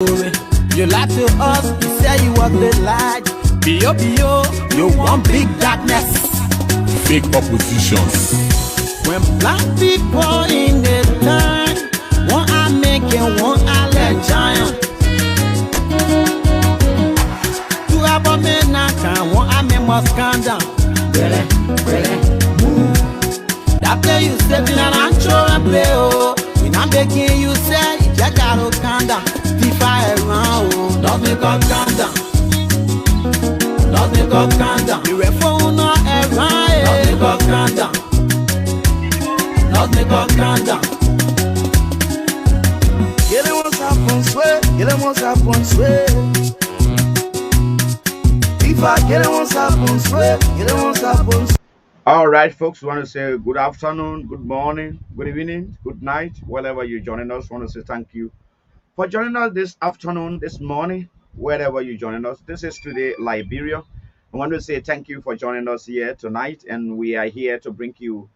You lie to us, you say you was the light. B.O.B.O., you want big darkness. Fake oppositions. When black people in the time, one I make and one I let giant. Two about me now can one I make must calm down. Really, that play you stepping and I'm throwing play, oh. When I'm begging you say, you just gotta calm down. FIFA around, oh. Don't make up calm down. Don't make up calm down. You phone not around, don't make up calm down. Don't make up calm down. Get it once up on sweat, get it once up on sweat. FIFA, get it once up on sweat, get it once up on sweat. All right, folks, want to say good afternoon, good morning, good evening, good night, wherever you're joining us. Want to say thank you for joining us this afternoon, this morning, wherever you're joining us. This is today Liberia. I want to say thank you for joining us here tonight, and we are here to bring you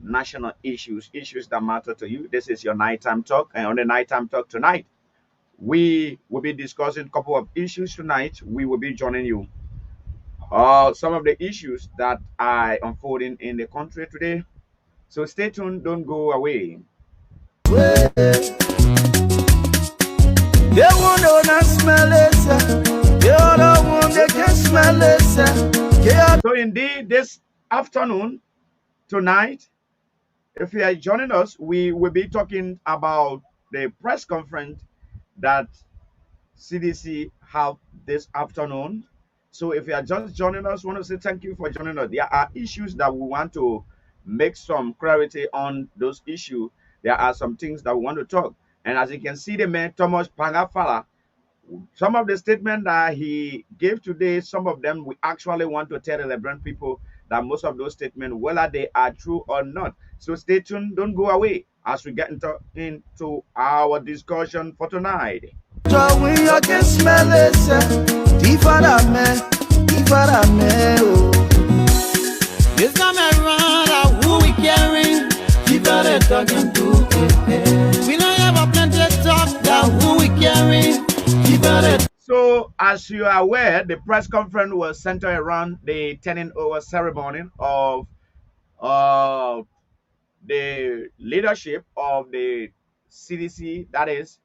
national issues that matter to you. This is your nighttime talk, and on the nighttime talk tonight, we will be discussing a couple of issues tonight. We will be joining you. Some of the issues that are unfolding in the country today. So stay tuned, don't go away. They want to not smell it, the other one they can smell it. So indeed, this afternoon, tonight, if you are joining us, we will be talking about the press conference that CDC have this afternoon. So if you are just joining us, I want to say thank you for joining us. There are issues that we want to make some clarity on those issues. There are some things that we want to talk. And as you can see, the man, Thomas Pangafala, some of the statements that he gave today, some of them we actually want to tell the Liberian people that most of those statements, whether they are true or not. So stay tuned, don't go away as we get into our discussion for tonight. When you can smell it, This time around, who we carrying? Keep on talking to. We don't have a plenty of talk, that who we carrying? Keep on. So, as you are aware, the press conference was centered around the turning over ceremony of the leadership of the CDC. That is,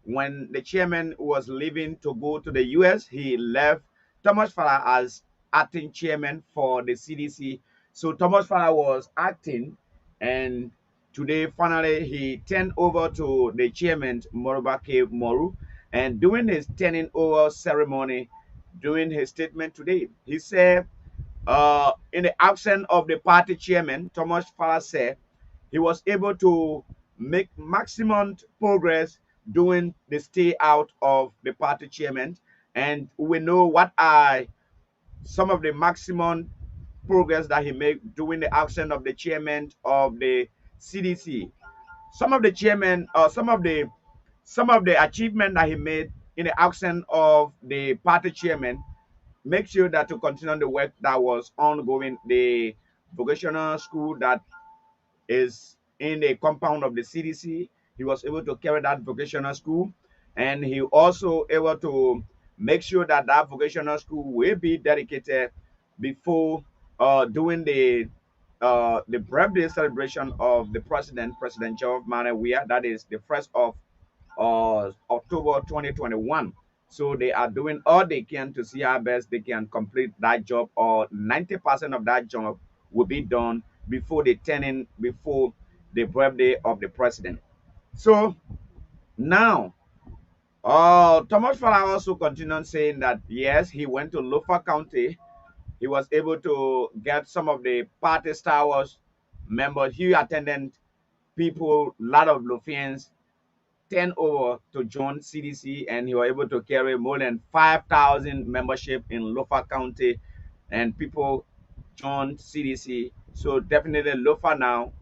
when the chairman was leaving to go to the US, he left Thomas Fala as acting chairman for the CDC. So Thomas Fala was acting, and today finally he turned over to the chairman, Morubake Moru. And during his turning over ceremony, during his statement today, he said, in the absence of the party chairman, Thomas Fala said he was able to make maximum progress during the stay out of the party chairman. And we know what are some of the maximum progress that he made during the absence of the chairman of the CDC. Some of the chairman, some of the achievement that he made in the absence of the party chairman, make sure that to continue the work that was ongoing, the vocational school that is in the compound of the CDC. He was able to carry that vocational school, and he also able to make sure that that vocational school will be dedicated before doing the birthday celebration of the President Joe Manawiya. That is the 1st of October 2021. So they are doing all they can to see how best they can complete that job, or 90% of that job will be done before before the birthday of the president. So now, Thomas Fala also continued saying that yes, he went to Lofa County. He was able to get some of the party Star Wars members. He attended people, a lot of Lofians, turn over to join CDC, and he was able to carry more than 5,000 membership in Lofa County, and people joined CDC. So definitely Lofa now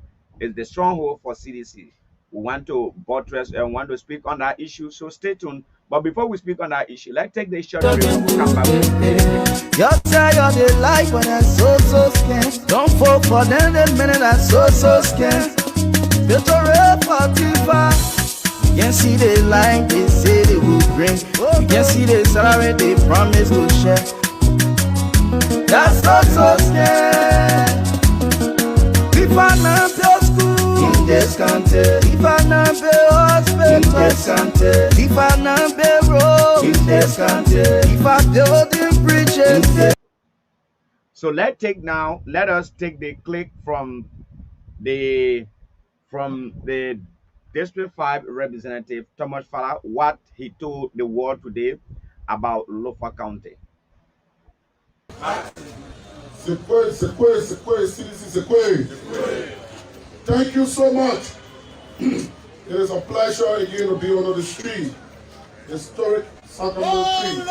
is the stronghold for CDC. We want to buttress and want to speak on that issue, so stay tuned. But before we speak on that issue, let's take the short break. We'll come back. You're tired, they like when I'm so scared. Don't fall for them, that minute I'm so scared. It's a real party. You can see the light they say they will bring. You can see the salary they promise to share. That's not so scared. If I not pay school in this country, if I not pay hospital in this country, if I not pay road in this country, if I building bridges. So let us take the clip from the District 5 representative Thomas Fala, what he told the world today about Lofa County. Thank you so much. It is a pleasure again to be on the street. Historic Sacramento Street.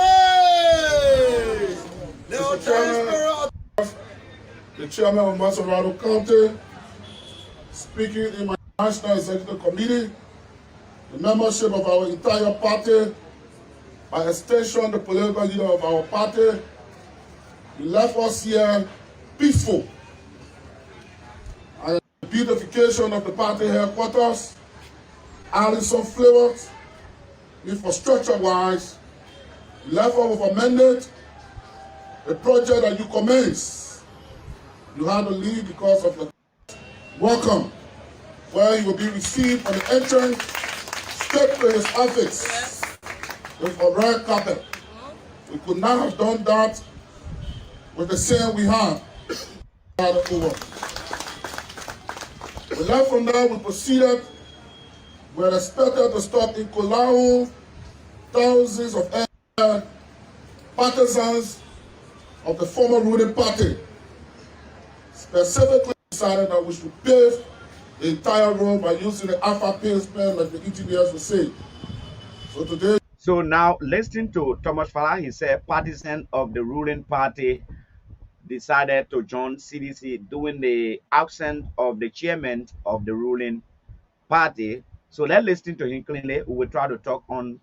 The chairman of Macerado County, speaking in my National Executive Committee, the membership of our entire party, by extension the political leader of our party, he left us here peaceful. And the beautification of the party headquarters, adding some flavors, infrastructure-wise, left us with a mandate, the project that you commenced. You had to leave because of the welcome, where you will be received on the entrance, straight to his office with a red carpet. We could not have done that with the same we have. We left from there, we proceeded. We were expected to stop in Kolau. Thousands of partisans of the former ruling party specifically decided that we should pave the entire road by using the alpha pavement, like the engineers would say. So today. So now, listening to Thomas Fala, he said partisans of the ruling party decided to join CDC during the absence of the chairman of the ruling party. So let's listen to him clearly. We will try to talk on.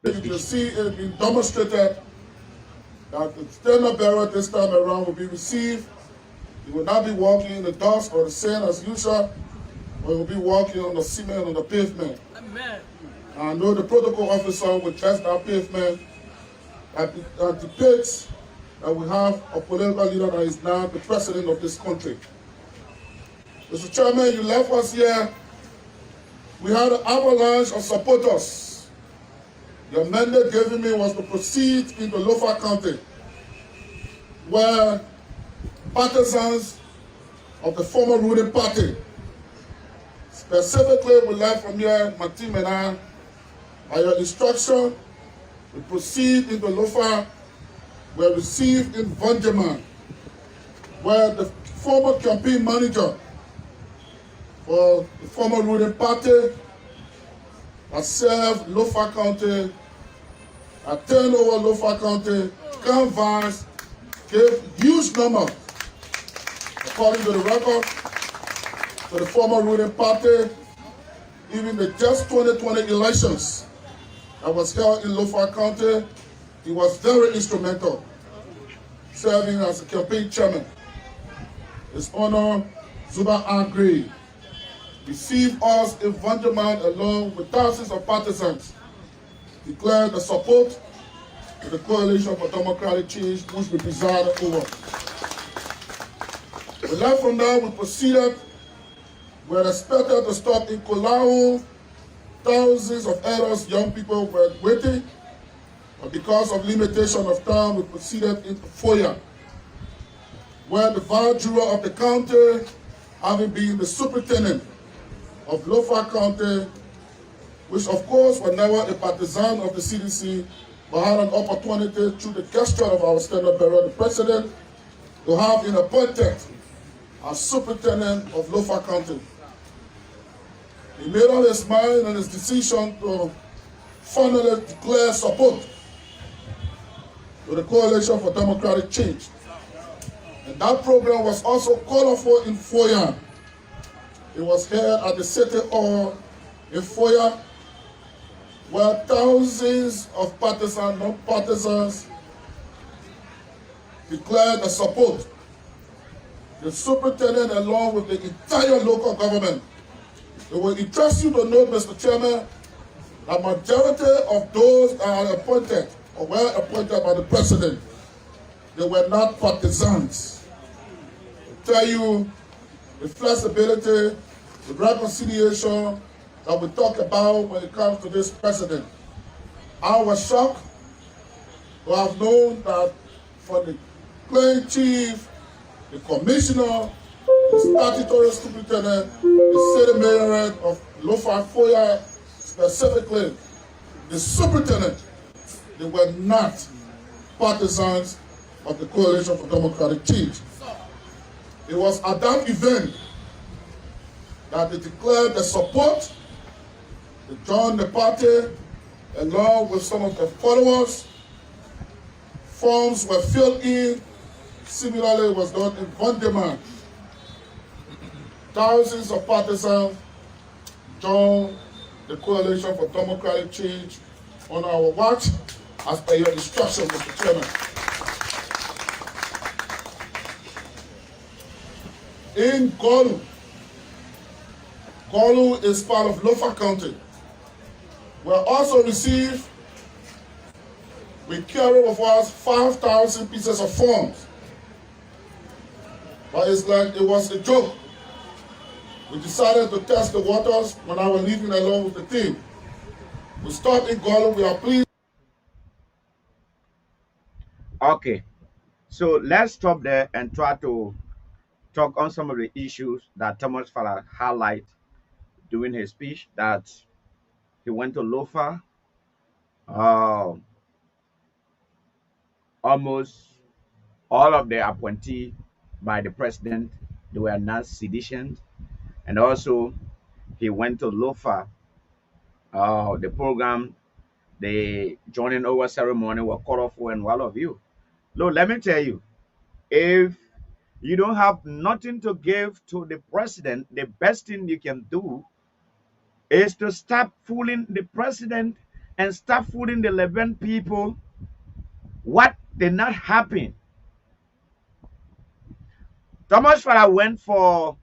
You can see it being demonstrated that the standard bearer this time around will be received. He will not be walking in the dust or the sand as usual, but he will be walking on the cement on the pavement. Amen. And I know the protocol officer will test that pavement that depicts that we have a political leader that is now the president of this country. Mr. Chairman, you left us here. We had an avalanche of supporters. Your mandate given me was to proceed into Lofa County, where partisans of the former ruling party, specifically we left from here, my team and I, by your instruction, we proceed into Lofa, were received in Vanjaman, where the former campaign manager for the former ruling party that served Lofa County, had turned over Lofa County, canvassed, gave huge number, according to the record, to the former ruling party. Even the just 2020 elections that was held in Lofa County, he was very instrumental, serving as a campaign chairman. His Honor Zuba Agri received us in Vanderman along with thousands of partisans, declared the support to the Coalition for Democratic Change, which we presided over. We left from there, we proceeded. We were expected to stop in Kolau. Thousands of adults, young people were waiting. But because of limitation of time, we proceeded into Foya, where the vice juror of the county, having been the superintendent of Lofa County, which of course was never a partisan of the CDC, but had an opportunity through the gesture of our standard bearer, the president, to have been appointed as superintendent of Lofa County. He made up his mind and his decision to finally declare support to the Coalition for Democratic Change. And that program was also called for in Foya. It was held at the City Hall in Foya, where thousands of partisans, non-partisans, declared the support. The superintendent, along with the entire local government, It will interest you to know, Mr. Chairman, that majority of those that are appointed or were appointed by the president, they were not partisans. I tell you, the flexibility, the reconciliation that we talk about when it comes to this president. I was shocked to have known that for the plain chief, the commissioner, the statutory superintendent, the city mayor of Lofa Foya, specifically the superintendent, they were not partisans of the Coalition for Democratic Change. It was at that event that they declared the support, they joined the party along with some of their followers. Forms were filled in. Similarly, it was done in Vondeman. Thousands of partisans joined the Coalition for Democratic Change on our watch as per your instruction, Mr. Chairman. In Golu, Golu is part of Lofa County. We also received, we carry with us 5,000 pieces of forms. But it's like it was a joke. We decided to test the waters when I was leaving along with the team. We stopped in Golu, we are pleased. Okay, so let's stop there and try to talk on some of the issues that Thomas Fala highlighted during his speech, that he went to Lofa. Almost all of the appointees by the president, they were not seditious. And also, he went to Lofa. The program, the joining over ceremony were cut off for and all of you. Look, let me tell you, if you don't have nothing to give to the president, the best thing you can do is to stop fooling the president and stop fooling the 11 people what did not happen. Thomas Farah went for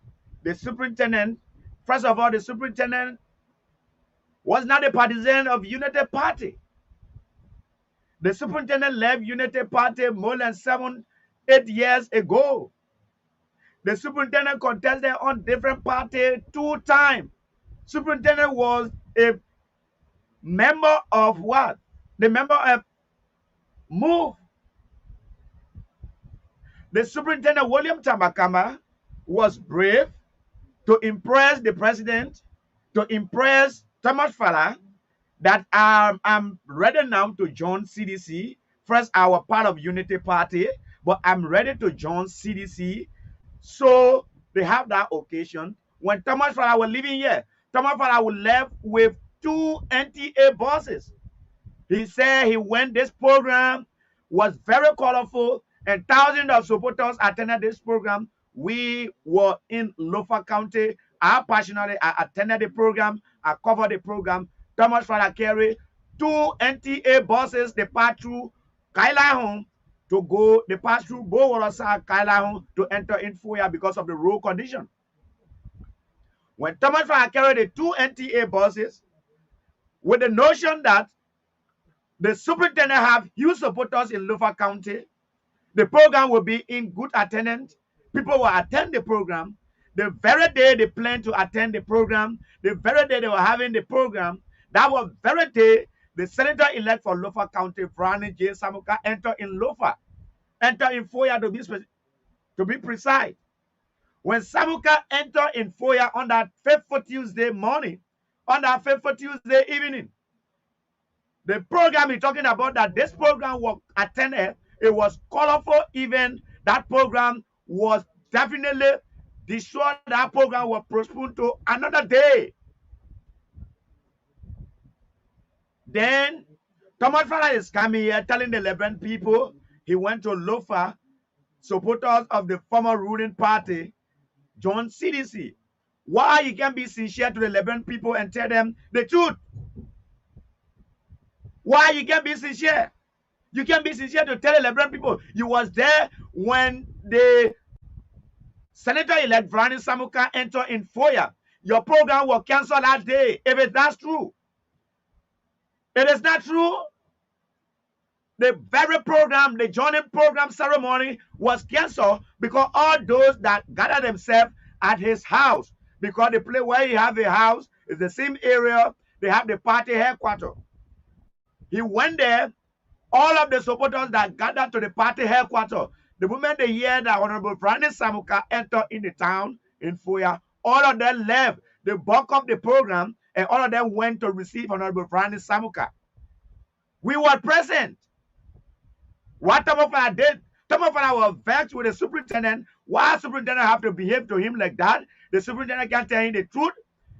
the superintendent. First of all, the superintendent was not a partisan of Unity Party. The superintendent left Unity Party more than 7-8 years ago. The superintendent contested on different party 2 times. Superintendent was a member of what? The member of MOVE. The superintendent, William Tamakama, was brave to impress the president, to impress Thomas Fala, that I'm ready now to join CDC. First, I was part of Unity Party, but I'm ready to join CDC. So they have that occasion. When Thomas Fala was living here, Thomas Fala was left with 2 NTA buses. He said he went, this program was very colorful, and thousands of supporters attended this program. We were in Lofa County. I personally attended the program. I covered the program. Thomas Fala carried 2 NTA buses. They passed through Kailahun to go. They passed through Boworasa, Kailahun to enter in Foya because of the road condition. When Thomas Fala carried the 2 NTA buses, with the notion that the superintendent have huge supporters in Lofa County, the program will be in good attendance. People will attend the program. The very day they plan to attend the program, the very day they were having the program, that was very day the senator-elect for Lofa County, Brownie J. Samuka, entered in Lofa, entered in Foya to be precise. When Samuka entered in Foya on that fateful Tuesday morning, on that fateful Tuesday evening, the program is talking about that this program was attended. It was colorful event. That program was definitely destroyed. That program was postponed to another day. Then Thomas Fala is coming here telling the 11 people he went to Lofa, supporters of the former ruling party, join CDC. Why you can be sincere to the 11 people and tell them the truth? Why you can be sincere? You can be sincere to tell 11 people you was there when the senator-elect Brownie Samuka entered in Foya. your program was canceled that day. If that's true, it is not true. The very program, the joining program ceremony was canceled because all those that gathered themselves at his house, because the place where he have a house is the same area they have the party headquarters. He went there. All of the supporters that gathered to the party headquarters, the moment they hear that Honorable Francis Samuka entered in the town in Foya, all of them left. They broke up the program and all of them went to receive Honorable Francis Samuka. We were present. What Tamofana did, Tamofana was vexed with the superintendent. Why superintendent have to behave to him like that? The superintendent can't tell him the truth.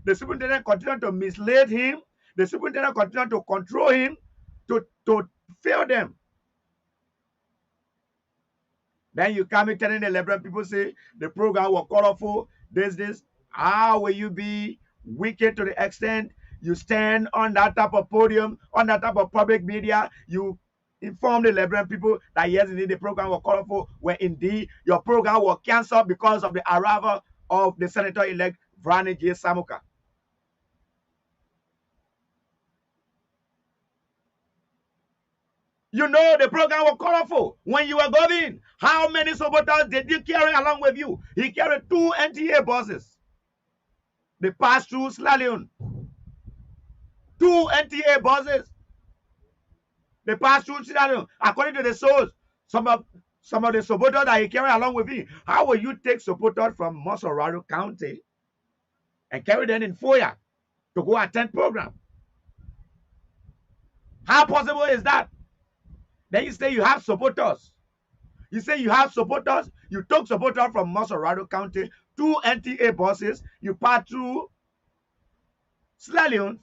The superintendent continued to mislead him. The superintendent continued to control him, to fail them. Then you come in telling the Liberian people, say the program was colorful, this. How will you be wicked to the extent you stand on that type of podium, on that type of public media, you inform the Liberian people that yes, indeed, the program was colorful, when indeed your program was canceled because of the arrival of the Senator-elect Vrani J. Samuka. You know the program was colorful. When you were going, how many supporters did you carry along with you? He carried 2 NTA buses. They passed through Sierra Leone. 2 NTA buses. They passed through Sierra Leone. According to the source, some of the supporters that he carried along with him, how will you take supporters from Mosorado County and carry them in Foya to go attend program? How possible is that? Then you say you have supporters. You say you have supporters. You took supporters from Mosorado County, 2 NTA buses. You passed through Sierra Leone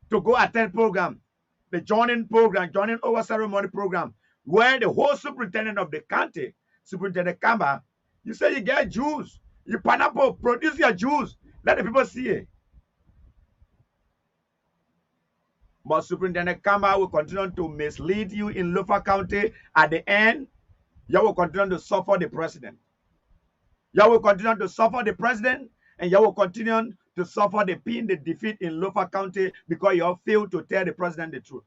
to go attend program. The joining over ceremony program, where the whole superintendent of the county, Superintendent Kamba, you say you get Jews. You pineapple, produce your Jews. Let the people see it. But Superintendent Kamba will continue to mislead you in Lofa County. At the end, you will continue to suffer the president. You will continue to suffer the president, and you will continue to suffer the pain, the defeat in Lofa County, because you have failed to tell the president the truth.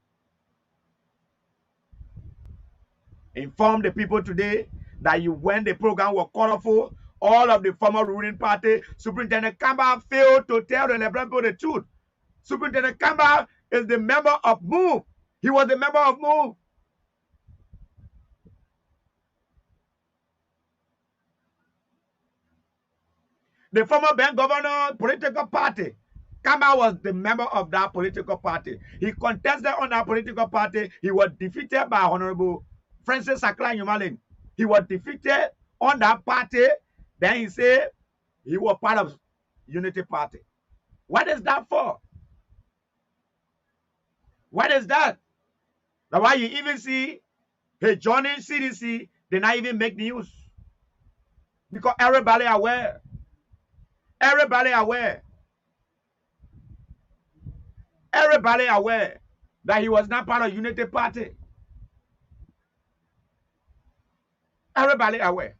Inform the people today that when the program was colorful, all of the former ruling party, Superintendent Kamba failed to tell the Liberian people the truth. Superintendent Kamba is the member of MOVE. He was the member of MOVE. The former Ben governor political party, Kamba was the member of that political party. He contested on that political party. He was defeated by Honorable Francis Sakla Yumalin. He was defeated on that party. Then he said he was part of Unity Party. What is that for? What is that? That's why you even see he joining CDC, they not even make news. Because everybody aware. Everybody aware. Everybody aware that he was not part of Unity Party. Everybody aware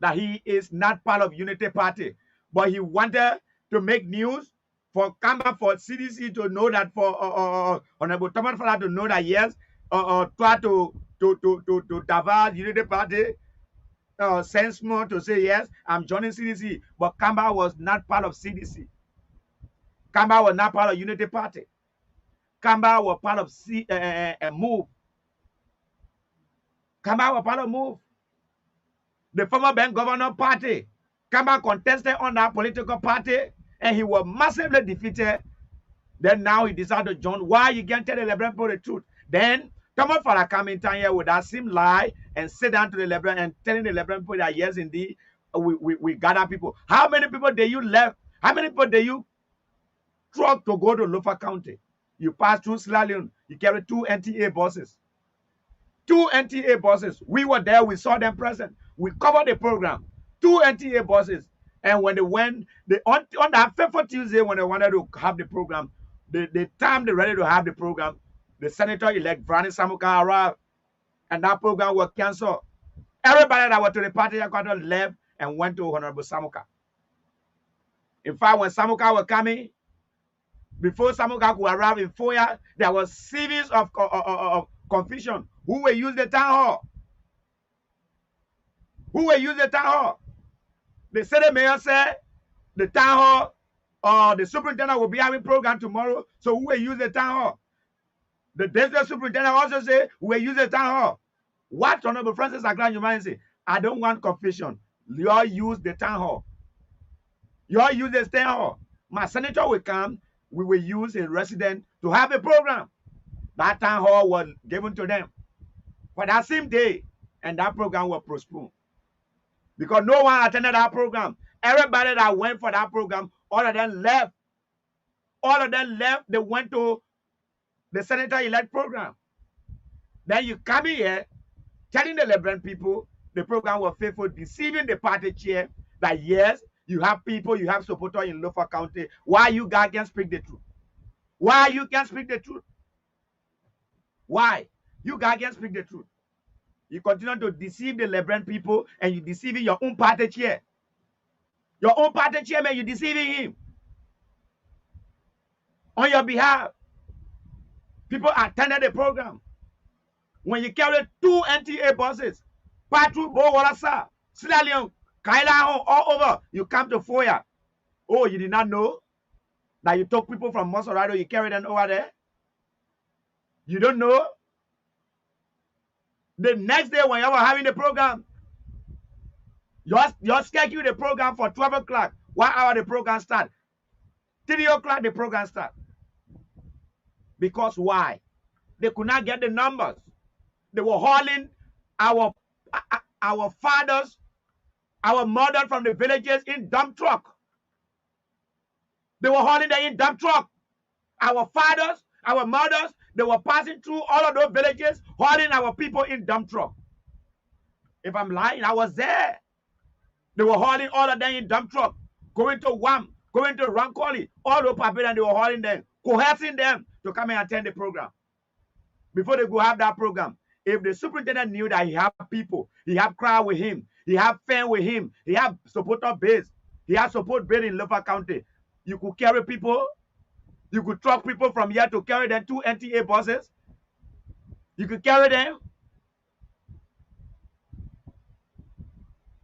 that he is not part of Unity Party. But he wanted to make news for Kamba, for CDC to know that, for Honorable Thomas Fala to know that yes, try to divert Unity Party, sense more to say yes, I'm joining CDC. But Kamba was not part of CDC. Kamba was not part of Unity Party. Kamba was part of MOVE. Kamba was part of MOVE. The former Ben governor party, Kamba contested on that political party, and he was massively defeated. Then now he decided to join. Why you can't tell the Liberian people the truth? Then Thomas Fala come in town here with that same lie and sit down to the Liberian and telling the Liberian people that yes, indeed, we gather people. How many people did you left? How many people did you truck to go to Lofa County? You pass through Sierra Leone. You carry 2 NTA buses. 2 NTA buses. We were there. We saw them present. We covered the program. 2 NTA buses. And when they went, on that fateful Tuesday, when they wanted to have the program, the time they're ready to have the program, the Senator-elect Vrani Samuka arrived, and that program was canceled. Everybody that was to the party headquarters left and went to Honorable Samuka. In fact, when Samuka was coming, before Samuka could arrive in Foya, there was series of confusion. Who will use the town hall? Who will use the town hall? The city mayor said the town hall or the superintendent will be having program tomorrow, so who will use the town hall? The district superintendent also said we will use the town hall. What Honorable Francis Aklan Jumain say? I don't want confusion. You all use the town hall. You all use the town hall. My senator will come. We will use a resident to have a program. That town hall was given to them for that same day, and that program was postponed because no one attended that program. Everybody that went for that program, all of them left. All of them left. They went to the senator-elect program. Then you come here telling the Liberian people the program was faithful, deceiving the party chair that yes, you have people, you have supporters in Lofa County. Why you guys can't speak the truth? Why you can't speak the truth? Why? You guys can't speak the truth. You continue to deceive the Liberian people and you deceiving your own party chair. Your own party chairman, you deceiving him. On your behalf. People attended the program. When you carry 2 NTA buses, Patu, Bo, Walasa, Sierra Leone, Kaila, all over, you come to Foya. Oh, you did not know that you took people from Monserrado, you carried them over there? You don't know? The next day when you were having the program, you schedule the program for 12 o'clock. 1 hour the program start. 3 o'clock the program start. Because why? They could not get the numbers. They were hauling our fathers, our mothers from the villages in dump truck. They were hauling them in dump truck. Our fathers, our mothers, they were passing through all of those villages, hauling our people in dump truck. If I'm lying, I was there. They were hauling all of them in dump truck, going to Wam, going to Rancoli, all over Papua, and they were hauling them, coercing them to come and attend the program. Before they go have that program, if the superintendent knew that he have people, he have crowd with him, he have fan with him, he have supporter base, he has support base in Lofa County, you could carry people, you could truck people from here to carry them 2 NTA buses. You could carry them.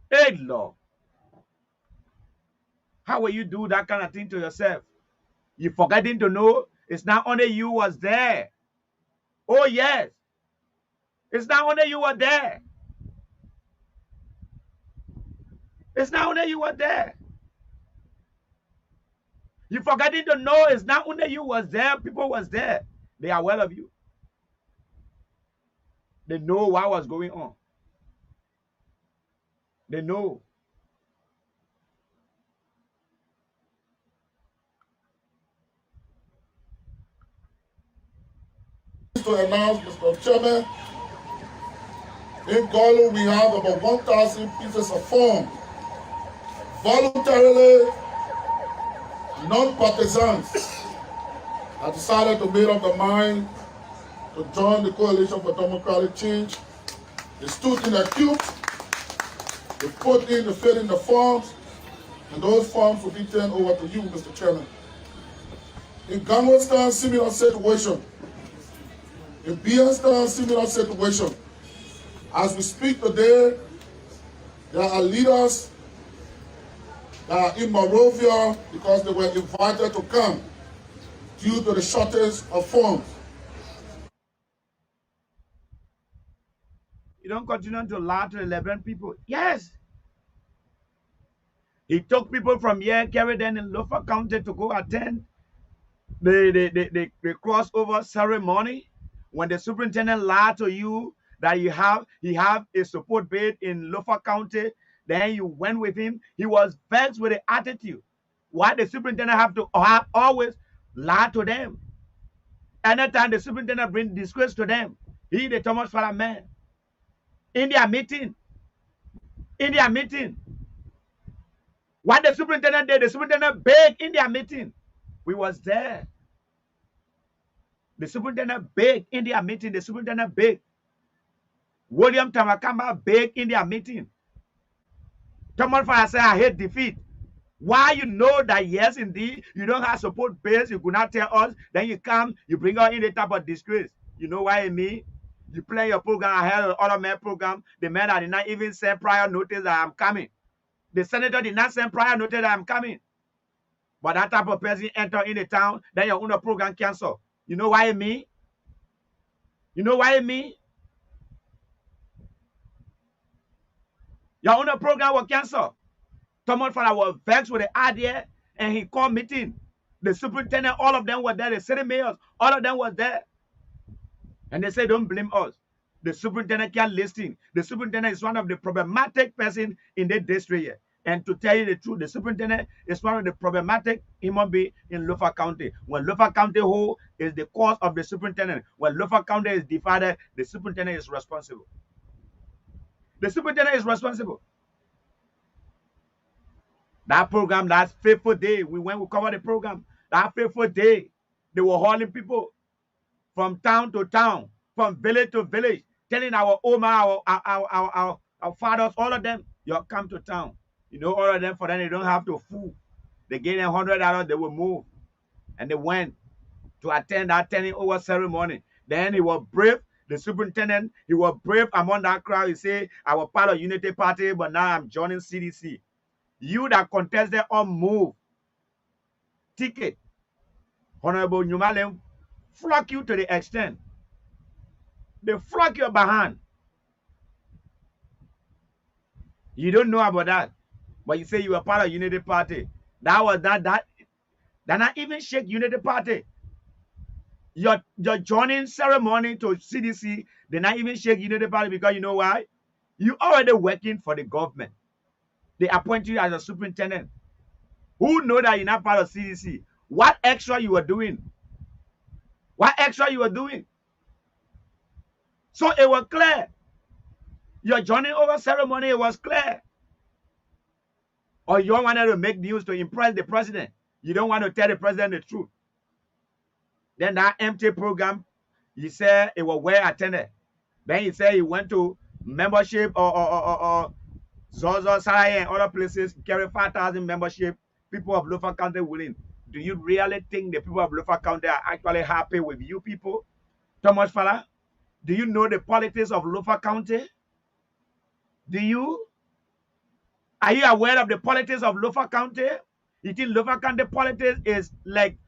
Hey, Lord. How will you do that kind of thing to yourself? You forgetting to know it's not only you was there. Oh, yes. It's not only you were there. It's not only you were there. You forgetting to know it's not only you was there, people was there. They are aware of you. They know what was going on. They know. To announce, Mr. Chairman, in Gulu we have about 1,000 pieces of form. Voluntarily, non-partisans have decided to make up their mind to join the Coalition for Democratic Change. They stood in the queue, they put in, they fill in the forms, and those forms will be turned over to you, Mr. Chairman. In Gangwestan, similar situation. In Bianstan, similar situation. As we speak today, there are leaders that are in Monrovia because they were invited to come due to the shortage of funds. You don't continue to lie to 11 people. Yes. He took people from here, carried them in Lofa County to go attend the crossover ceremony. When the superintendent lied to you that he have a support base in Lofa County, then you went with him. He was vexed with the attitude. Why the superintendent have to always lie to them? Anytime the superintendent bring disgrace to them, he the Thomas Fala man. In their meeting, what the superintendent did, the superintendent begged in their meeting. We was there. The superintendent begged in their meeting. The superintendent begged. William Tamakamba begged in their meeting. Thomas Fala said, I hate defeat. Why you know that yes, indeed, you don't have support base, you could not tell us, then you come, you bring us in the type of disgrace. You know what I mean? You play your program ahead of the other man program. The man that did not even send prior notice that I'm coming. The senator did not send prior notice that I'm coming. But that type of person enter in the town, then your own program cancel. You know what I mean? You know what I mean? Your own program will cancel. Thomas Fala was vexed with the idea and he called meeting. The superintendent, all of them were there. The city mayors, all of them was there. And they said, don't blame us. The superintendent can't listen. The superintendent is one of the problematic person in the district here. And to tell you the truth, the superintendent is one of the problematic human beings in Lofa County. When Lofa County whole is the cause of the superintendent, when Lofa County is divided, the superintendent is responsible. The superintendent is responsible. That program, that fateful day, we covered the program. That fateful day, they were hauling people from town to town, from village to village, telling our Oma, our fathers, all of them, you come to town. You know, all of them, for them, they don't have to fool. They gave them $100, they will move. And they went to attend that turning over ceremony. Then he was brave, the superintendent, he was brave among that crowd. He said, I was part of Unity Party, but now I'm joining CDC. You that contested on move ticket, Honorable Nyumalem, flock you to the extent. They flock your behind. You don't know about that. But you say you were part of Unity Party. That was that not even shake Unity Party. Your joining ceremony to CDC, they not even shake Unity Party because you know why? You already working for the government. They appoint you as a superintendent. Who know that you're not part of CDC? What extra you were doing? What extra you were doing? So it was clear. Your joining over ceremony, it was clear. Or you wanted to make news to impress the president. You don't want to tell the president the truth. Then that empty program, he said it was well attended. Then he said he went to membership or Zozo, Sarai, and other places, carry 5,000 membership, people of Lofa County willing. Do you really think the people of Lofa County are actually happy with you people? Thomas Fala, do you know the politics of Lofa County? Do you? Are you aware of the politics of Lofa County? You think Lofa County politics is like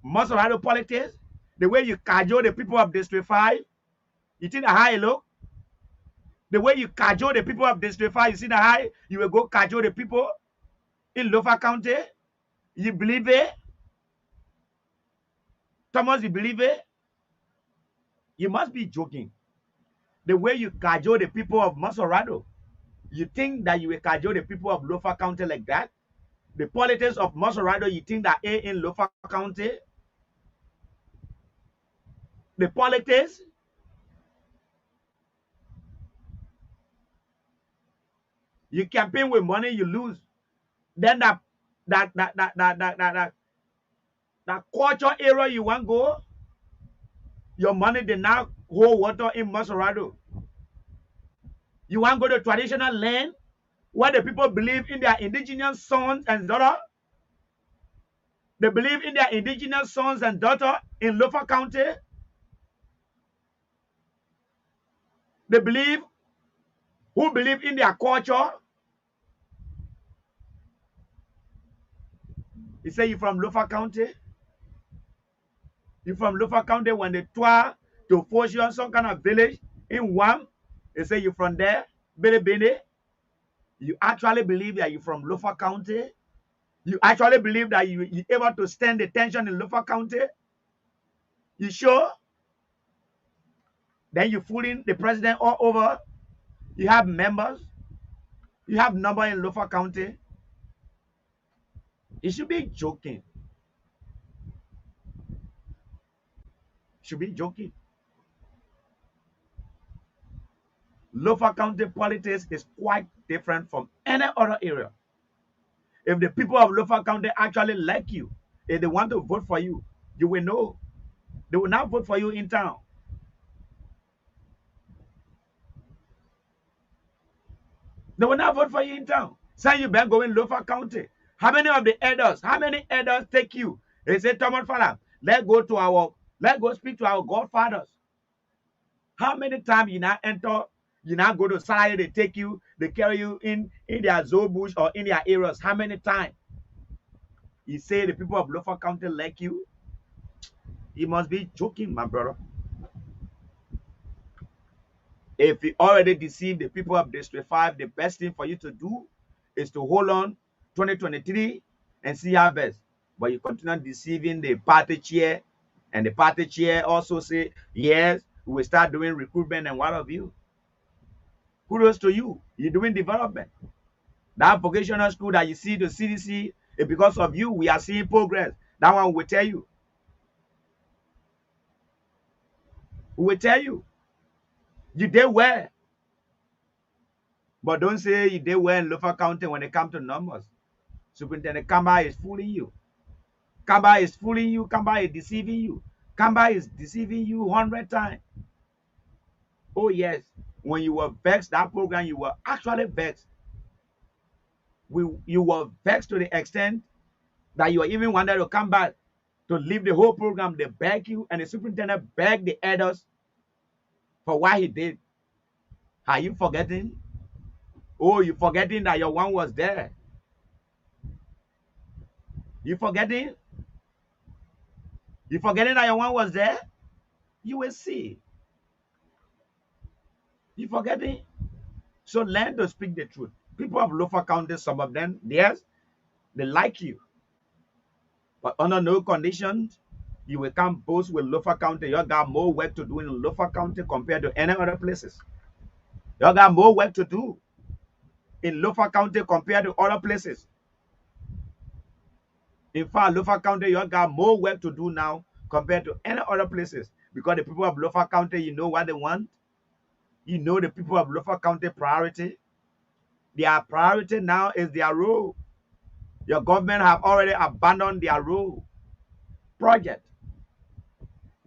Maserado politics? The way you cajole the people of District 5? You think how it look? The way you cajole the people of District 5, you see the high, you will go cajole the people in Lofa County? You believe it? Thomas, you believe it? You must be joking. The way you cajole the people of Maserado, you think that you will cajole the people of Lofa County like that? The politics of Maserado, you think that in Lofa County? The politics? You campaign with money, you lose. Then that culture area you want to go, your money did not hold water in Maserado. You want to go to traditional land where the people believe in their indigenous sons and daughters. They believe in their indigenous sons and daughters in Lofa County. They believe who believe in their culture. He say you from Lofa County. You from Lofa County when they tour to Foshion, some kind of village in Wam. They say you from there, Bene. You actually believe that you from Lofa County. You actually believe that you able to stand the tension in Lofa County. You sure? Then you fooling the president all over. You have members. You have number in Lofa County. You should be joking. Should be joking. Lofa County politics is quite different from any other area. If the people of Lofa County actually like you, if they want to vote for you, you will know. They will not vote for you in town. They will not vote for you in town. Send you back going Lofa County. How many of the elders? How many elders take you? They say, Thomas Father, let's go speak to our godfathers. How many times you now enter, you now go to Saraya, they take you, they carry you in their zoo bush or in their areas? How many times? You say the people of Lofa County like you? You must be joking, my brother. If you already deceived the people of District 5, the best thing for you to do is to hold on 2023 and see how best. But you continue deceiving the party chair, and the party chair also say, yes, we will start doing recruitment and what have you. Kudos to you. You're doing development. That vocational school that you see, the CDC, because of you, we are seeing progress. That one will tell you. We will tell you. You did well. But don't say you did well in Lofa County when it comes to numbers. Superintendent Kamba is fooling you. Kamba is fooling you. Kamba is deceiving you. Kamba is deceiving you 100 times. Oh, yes. When you were vexed, that program, you were actually vexed. You were vexed to the extent that you even wanted to come back to leave the whole program. They beg you, and the superintendent begged the elders for what he did. Are you forgetting? Oh, you forgetting that your one was there? You forgetting? You forgetting that your one was there? You will see. You forgetting? So learn to speak the truth. People of Lofa County, some of them, yes, they like you. But under no conditions, you will come boast with Lofa County. You got more work to do in Lofa County compared to any other places. You got more work to do in Lofa County compared to other places. In fact, Lofa County, you got more work to do now compared to any other places. Because the people of Lofa County, you know what they want. You know the people of Lofa County priority. Their priority now is their road. Your government have already abandoned their road project.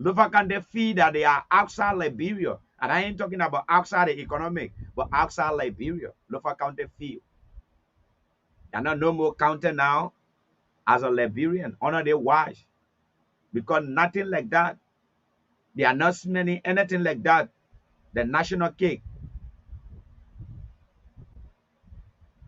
Lofa County feel that they are outside Liberia. And I ain't talking about outside the economic, but outside Liberia. Lofa County feel. They're not no more counted now as a Liberian under their watch. Because nothing like that. They are not smelling anything like that. The national cake.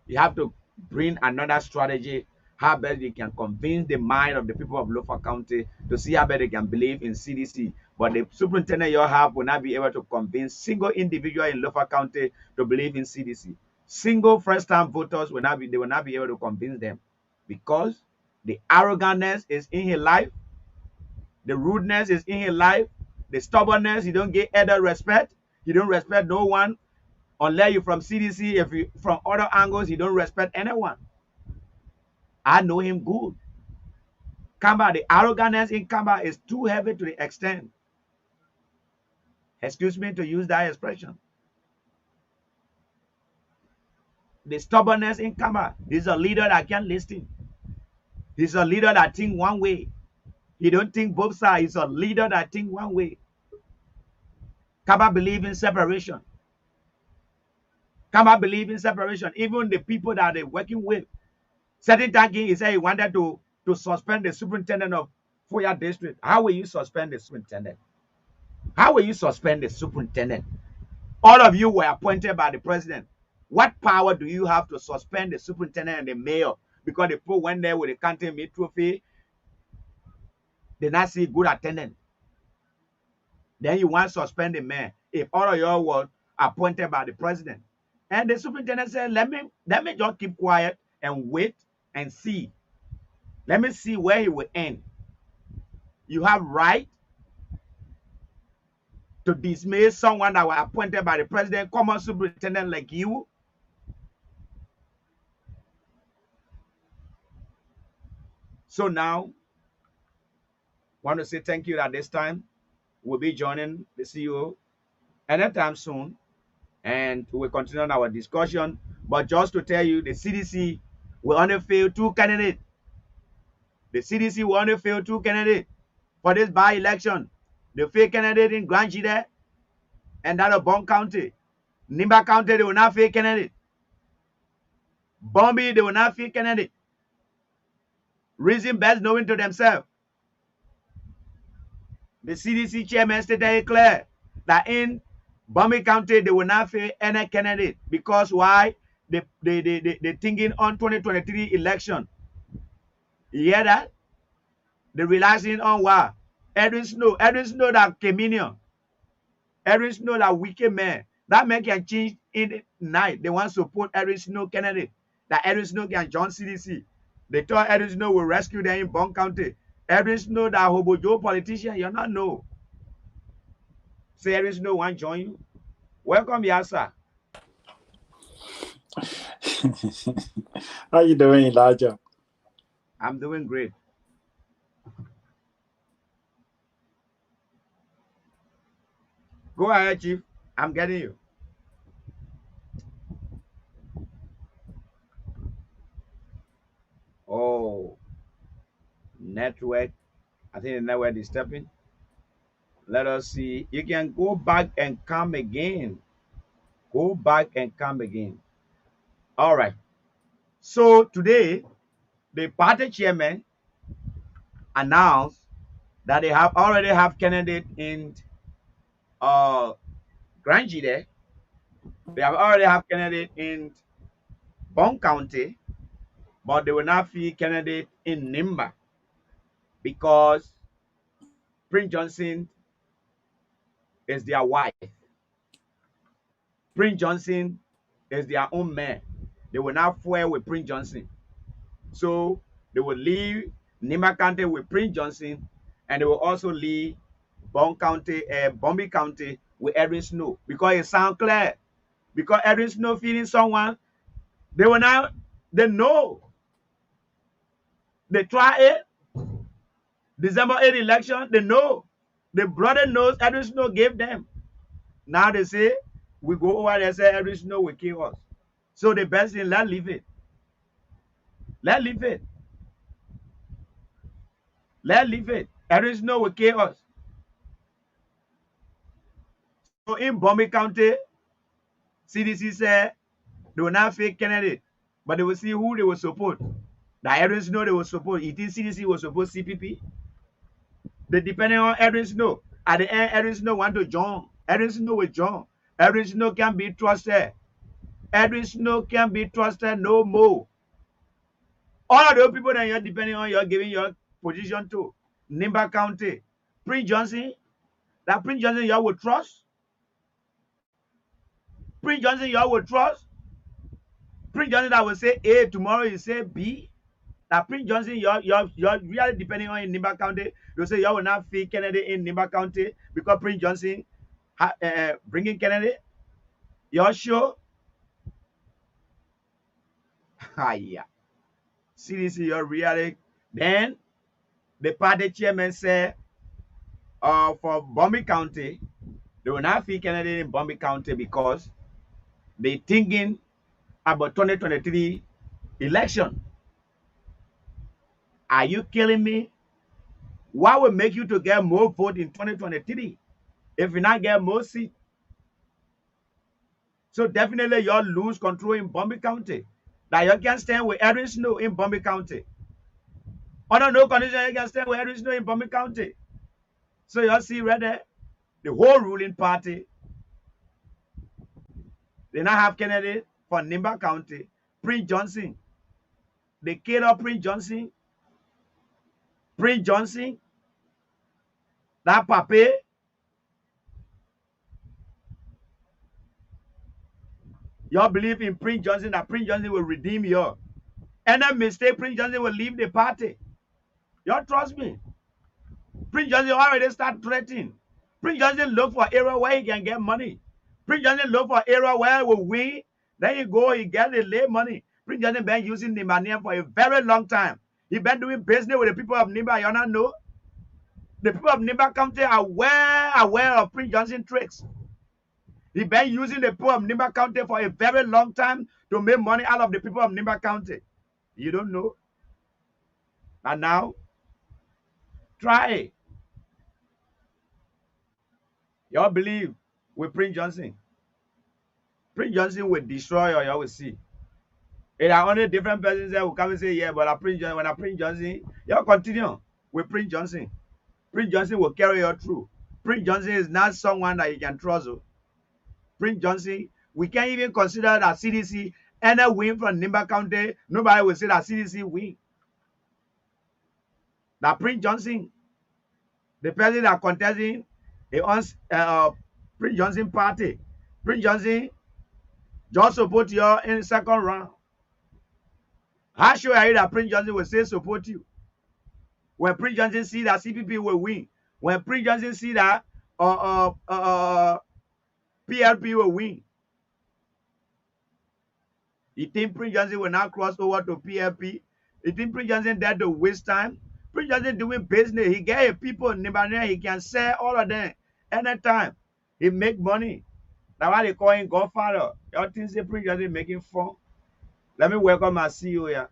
You have to bring another strategy, how best you can convince the mind of the people of Lofa County to see how best they can believe in CDC. But the superintendent you have will not be able to convince single individual in Lofa County to believe in CDC. Single first-time voters will not be able to convince them because the arrogance is in his life, the rudeness is in his life, the stubbornness. He don't get other respect. He don't respect no one. Unless you're from CDC, if you from other angles, you don't respect anyone. I know him good. Kamba, the arrogance in Kamba is too heavy to the extent. Excuse me to use that expression. The stubbornness in Kamba. He's a leader that can't listen. He's a leader that thinks one way. He don't think both sides. He's a leader that thinks one way. Kamba believes in separation. Kamba believe in separation. Even the people that they're working with. Certain time he said he wanted to suspend the superintendent of Foya district. How will you suspend the superintendent? How will you suspend the superintendent? All of you were appointed by the president. What power do you have to suspend the superintendent and the mayor? Because the people went there with the canteen meat trophy. They not see good attendance. Then you want to suspend the mayor. If all of y'all were appointed by the president. And the superintendent said, let me just keep quiet and wait and see. Let me see where he will end. You have right to dismiss someone that was appointed by the president, common superintendent like you. So now, I want to say thank you at this time. We'll be joining the CEO anytime soon. And we'll continue our discussion. But just to tell you, the CDC will only fail 2 candidates. The CDC will only fail 2 candidates for this by-election. The failed candidate in Grand Gide and that of Bon County. Nimba County, they will not fail candidate. Bombi, they will not feel candidate. Reason best knowing to themselves. The CDC chairman stated clear that in Bombi County, they will not feel any candidate. Because why? They thinking on 2023 election. You hear that? They're relying on what? Edwin Snow that communion. Edwin Snow that wicked man. That man can change in the night. They want to support Edwin Snow candidate. That Edwin Snow can join CDC. They thought Edwin Snow will rescue them in Bond County. Edwin Snow that Hobo Joe politician, you not know. Say Edwin Snow want join you. Welcome, Yasa. How you doing, Elijah? I'm doing great. Go ahead, Chief. I'm getting you. Oh, network. I think the network is stepping. Let us see. You can go back and come again. Go back and come again. All right. So today, the party chairman announced that they already have candidate in Granjide. They have already have candidate in Bond County, but they will not feel candidate in Nimba because Prince Johnson is their wife. Prince Johnson is their own man. They will not fool with Prince Johnson. So they will leave Nimba County with Prince Johnson, and they will also leave Bombi County with Edwin Snow because it sounds clear. Because Edwin Snow feeling someone, they will now, they know. They try it. December 8th election, they know. The brother knows Edwin Snow gave them. Now they say, we go over there and say Edwin Snow will kill us. So the best thing, let's leave it. Let's leave it. Let's leave it. Edwin Snow will kill us. So in Bombi County, CDC said they will not fake candidate, but they will see who they will support. The Edwin Snow they will support. You think CDC will support CPP? They depending on Edwin Snow. At the end, Edwin Snow want to join. Edwin Snow will join. Edwin Snow can be trusted. Edwin Snow can be trusted no more. All of those people that you're depending on, you're giving your position to. Nimba County. Prince Johnson. That Prince Johnson y'all will trust. Prince Johnson y'all will trust. Prince Johnson that will say A, tomorrow you say B. That Prince Johnson, you're really depending on in Nimba County. You say you will not feel Kennedy in Nimba County because Prince Johnson bringing Kennedy. You're sure? Yeah. CDC, you're really. Then the party chairman said for Bombi County, they will not feel Kennedy in Bombi County because they thinking about 2023 election. Are you killing me? What will make you to get more vote in 2023 if you not get more seats? So definitely you'll lose control in Bombi County. That you can stand with Edwin Snow in Bombi County. Under no condition you can stand with Edwin Snow in Bombi County. So you'll see right there, the whole ruling party, they now have candidate for Nimba County, Prince Johnson. They killed up Prince Johnson. Prince Johnson, that pape, you believe in Prince Johnson, that Prince Johnson will redeem you. Any mistake, Prince Johnson will leave the party. You trust me. Prince Johnson already start threatening. Prince Johnson look for area where he can get money. Prince Johnson look for area where he will win. Then he go, he get the lay money. Prince Johnson been using the money for a very long time. He been doing business with the people of Nimba. You not know? The people of Nimba County are well aware of Prince Johnson tricks. He been using the people of Nimba County for a very long time to make money out of the people of Nimba County. You don't know? And now, try it. You believe with Prince Johnson. Prince Johnson will destroy you, you will see. It are only different persons that will come and say, yeah, but when I Prince Johnson, you continue with Prince Johnson. Prince Johnson will carry you through. Prince Johnson is not someone that you can trust. Prince Johnson, we can't even consider that CDC any win from Nimba County. Nobody will say that CDC win. That Prince Johnson, the person that contesting, he owns Prince Johnson party. Prince Johnson just support you in the second round. How sure are you that Prince Johnson will say support you? When Prince Johnson see that CPP will win, when Prince Johnson see that PLP will win, you think Prince Johnson will now cross over to PLP? You think Prince Johnson there to waste time? Prince Johnson doing business. He get people in Nibaria. He can sell all of them anytime. He make money. That's why they call him Godfather. Y'all think say Prince Johnson making fun? Let me welcome my CEO here.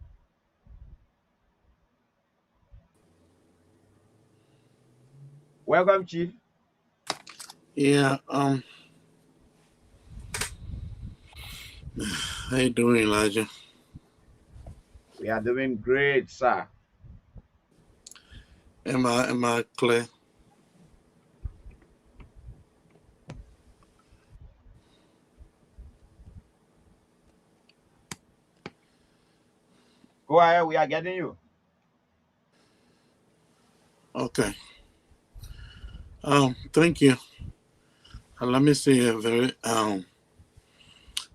Welcome, Chief. Yeah, how you doing, Elijah? We are doing great, sir. Am I clear? Go ahead, we are getting you. Okay. Thank you. Let me say a very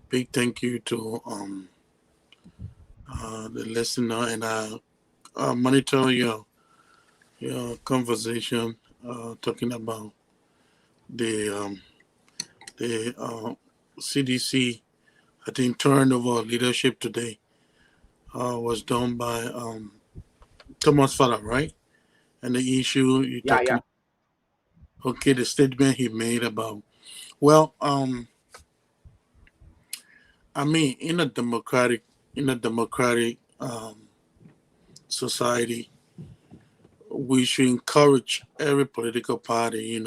big thank you to the listener, and I monitor your conversation talking about the CDC. I think turnover leadership today was done by Thomas Fowler, right? And the issue you talking. Yeah. Okay, the statement he made about, well, I mean, in a democratic society, we should encourage every political party,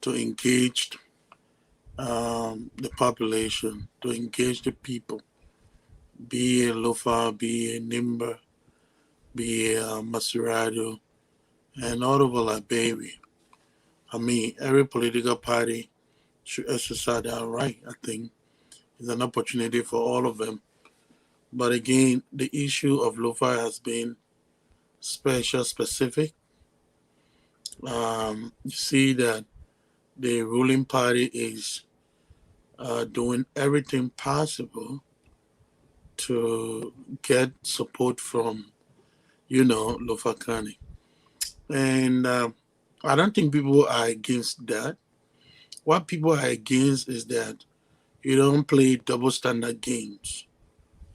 to engage the population, to engage the people, be it Lofa, be it Nimba, be it Maserado, and all over Liberia. I mean, every political party should exercise that right. I think it's an opportunity for all of them. But again, the issue of Lofa has been specific. You see that the ruling party is doing everything possible to get support from, Lofa County. And I don't think people are against that. What people are against is that you don't play double standard games.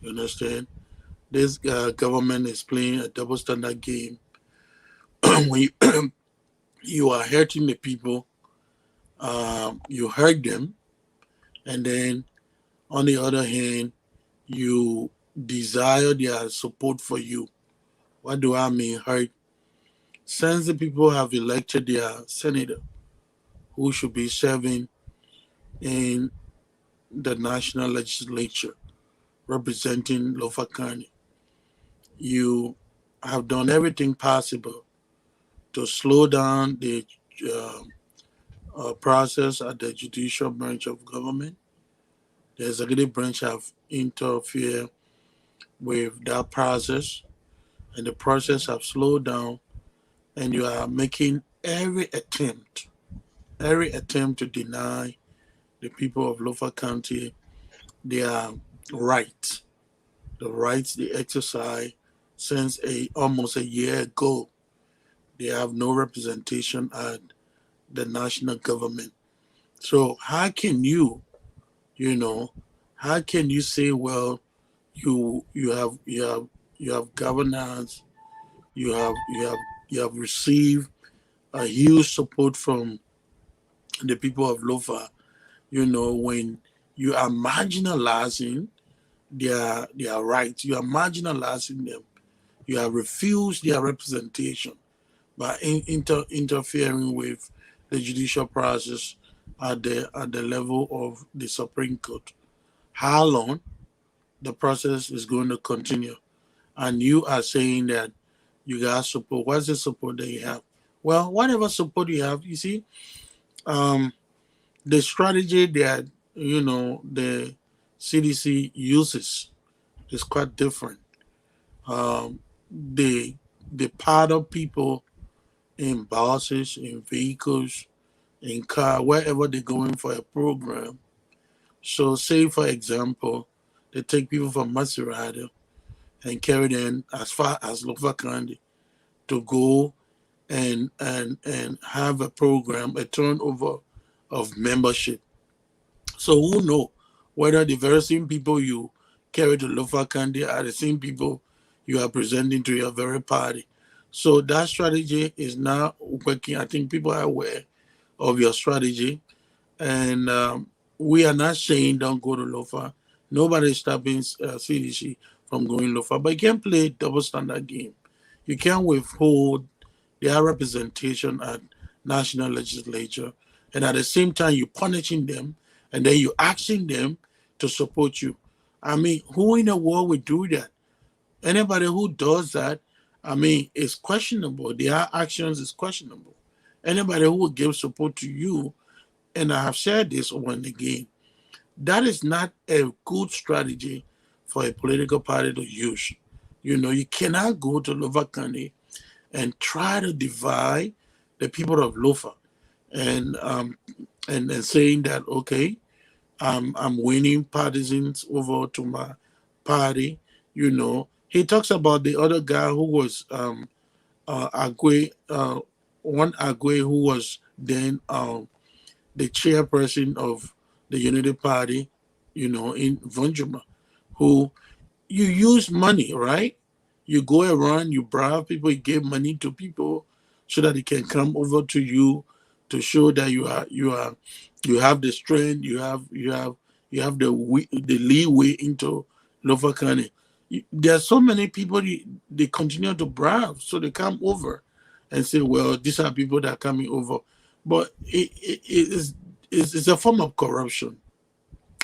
You understand? This government is playing a double standard game. When you are hurting the people, you hurt them, and then on the other hand, you desire their support for you. What do I mean hurt? Since the people have elected their senator, who should be serving in the national legislature, representing Lofa County, you have done everything possible to slow down the process at the judicial branch of government. The executive branch have interfered with that process, and the process have slowed down, and you are making every attempt to deny the people of Lofa County their rights, the rights they exercise since almost a year ago. They have no representation at the national government. So how can you say, well, you have governance, you have received a huge support from the people of Lofa, when you are marginalizing their rights, you are marginalizing them, you have refused their representation by interfering with the judicial process at the level of the Supreme Court. How long the process is going to continue. And you are saying that you got support. What's the support that you have? Well, whatever support you have, you see, the strategy that the CDC uses is quite different. They pardon people in buses, in vehicles, in car, wherever they're going for a program. So, say for example, they take people from Maserati and carry them as far as Lufakandi to go and have a program, a turnover of membership. So who know whether the very same people you carry to Lufakandi are the same people you are presenting to your very party. So that strategy is now working. I think people are aware of your strategy, and we are not saying don't go to Lofa. Nobody is stopping CDC from going Lofa, but you can't play double standard game. You can't withhold their representation at national legislature, and at the same time you're punishing them, and then you're asking them to support you. I mean, who in the world would do that? Anybody who does that, I mean, it's questionable. Their actions is questionable. Anybody who will give support to you, and I have said this over and again, that is not a good strategy for a political party to use. You cannot go to Lofa County and try to divide the people of Lofa and saying that, okay, I'm winning partisans over to my party. He talks about the other guy who was Agwe, one Agwe who was then the chairperson of the Unity Party, in Vunjuma, who you use money, right? You go around, you bribe people, you give money to people so that they can come over to you to show that you have the strength, you have the leeway into Lofa County. There are so many people they continue to bribe, so they come over and say, well, these are people that are coming over. But it's a form of corruption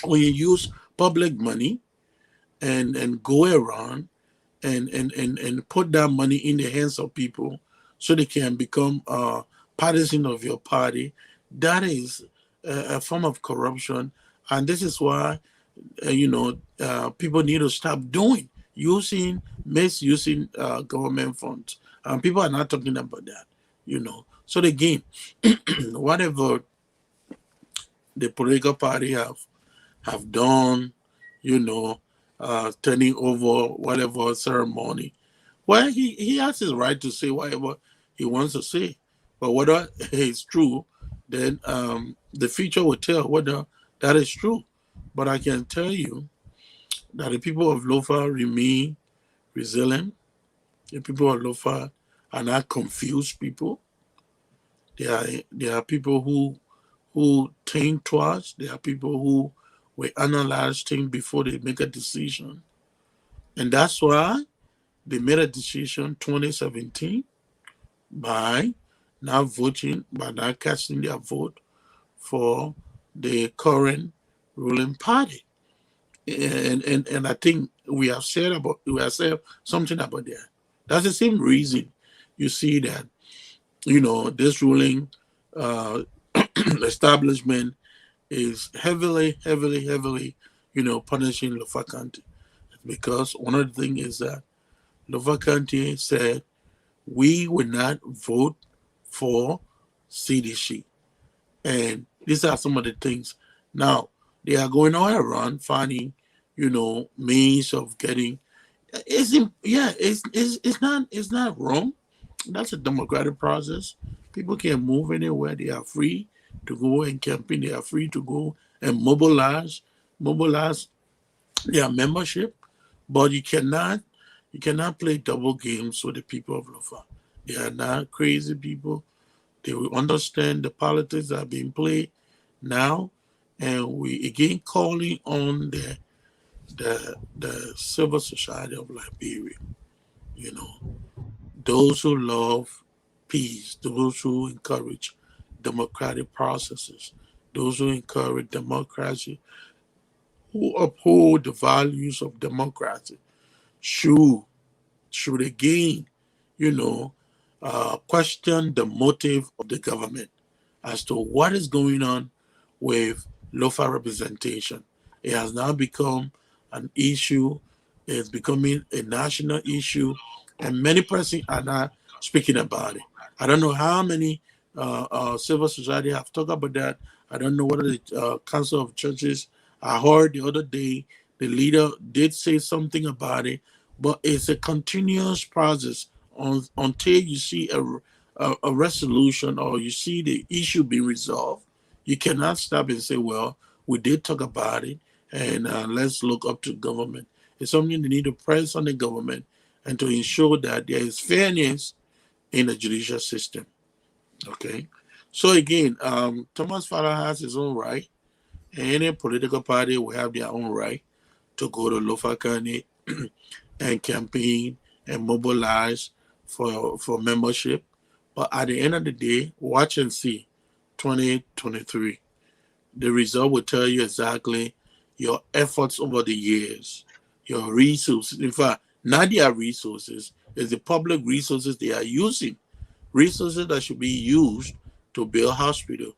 when you use public money and go around and put that money in the hands of people so they can become partisan of your party. That is a form of corruption, and this is why people need to stop misusing government funds. People are not talking about that. So again, whatever the political party have done, turning over whatever ceremony. Well, he has his right to say whatever he wants to say. But whether it's true, then the future will tell whether that is true. But I can tell you that the people of Lofa remain resilient. The people of Lofa are not confused people. They are people who think twice. They are people who will analyze things before they make a decision. And that's why they made a decision 2017 by not casting their vote for the current ruling party. And I think we have said something about that. That's the same reason you see that this ruling establishment is heavily punishing Lofa County, because one of the things is that Lofa County said we will not vote for CDC, and these are some of the things. Now they are going all around finding means of getting. It's not wrong. That's a democratic process. People can move anywhere. They are free to go and campaign. They are free to go and mobilize their membership. But you cannot play double games with the people of Lofa. They are not crazy people. They will understand the politics that are being played now. And we again calling on the civil society of Liberia. Those who love peace, those who encourage democratic processes, those who encourage democracy, who uphold the values of democracy should again, you know, question the motive of the government as to what is going on with local representation. It has now become an issue. It's becoming a national issue, and many persons are not speaking about it. I don't know how many civil society have talked about that. I don't know whether the Council of Churches. I heard the other day the leader did say something about it, but it's a continuous process until you see a resolution or you see the issue being resolved. You cannot stop and say, well, we did talk about it and let's look up to government. It's something they need to press on the government and to ensure that there is fairness in the judicial system. Okay. So again, Thomas Farah has his own right. Any political party will have their own right to go to Lofakane and campaign and mobilize for membership. But at the end of the day, watch and see 2023. The result will tell you exactly your efforts over the years, your resources. In fact, not their resources, it's the public resources they are using. Resources that should be used to build hospitals,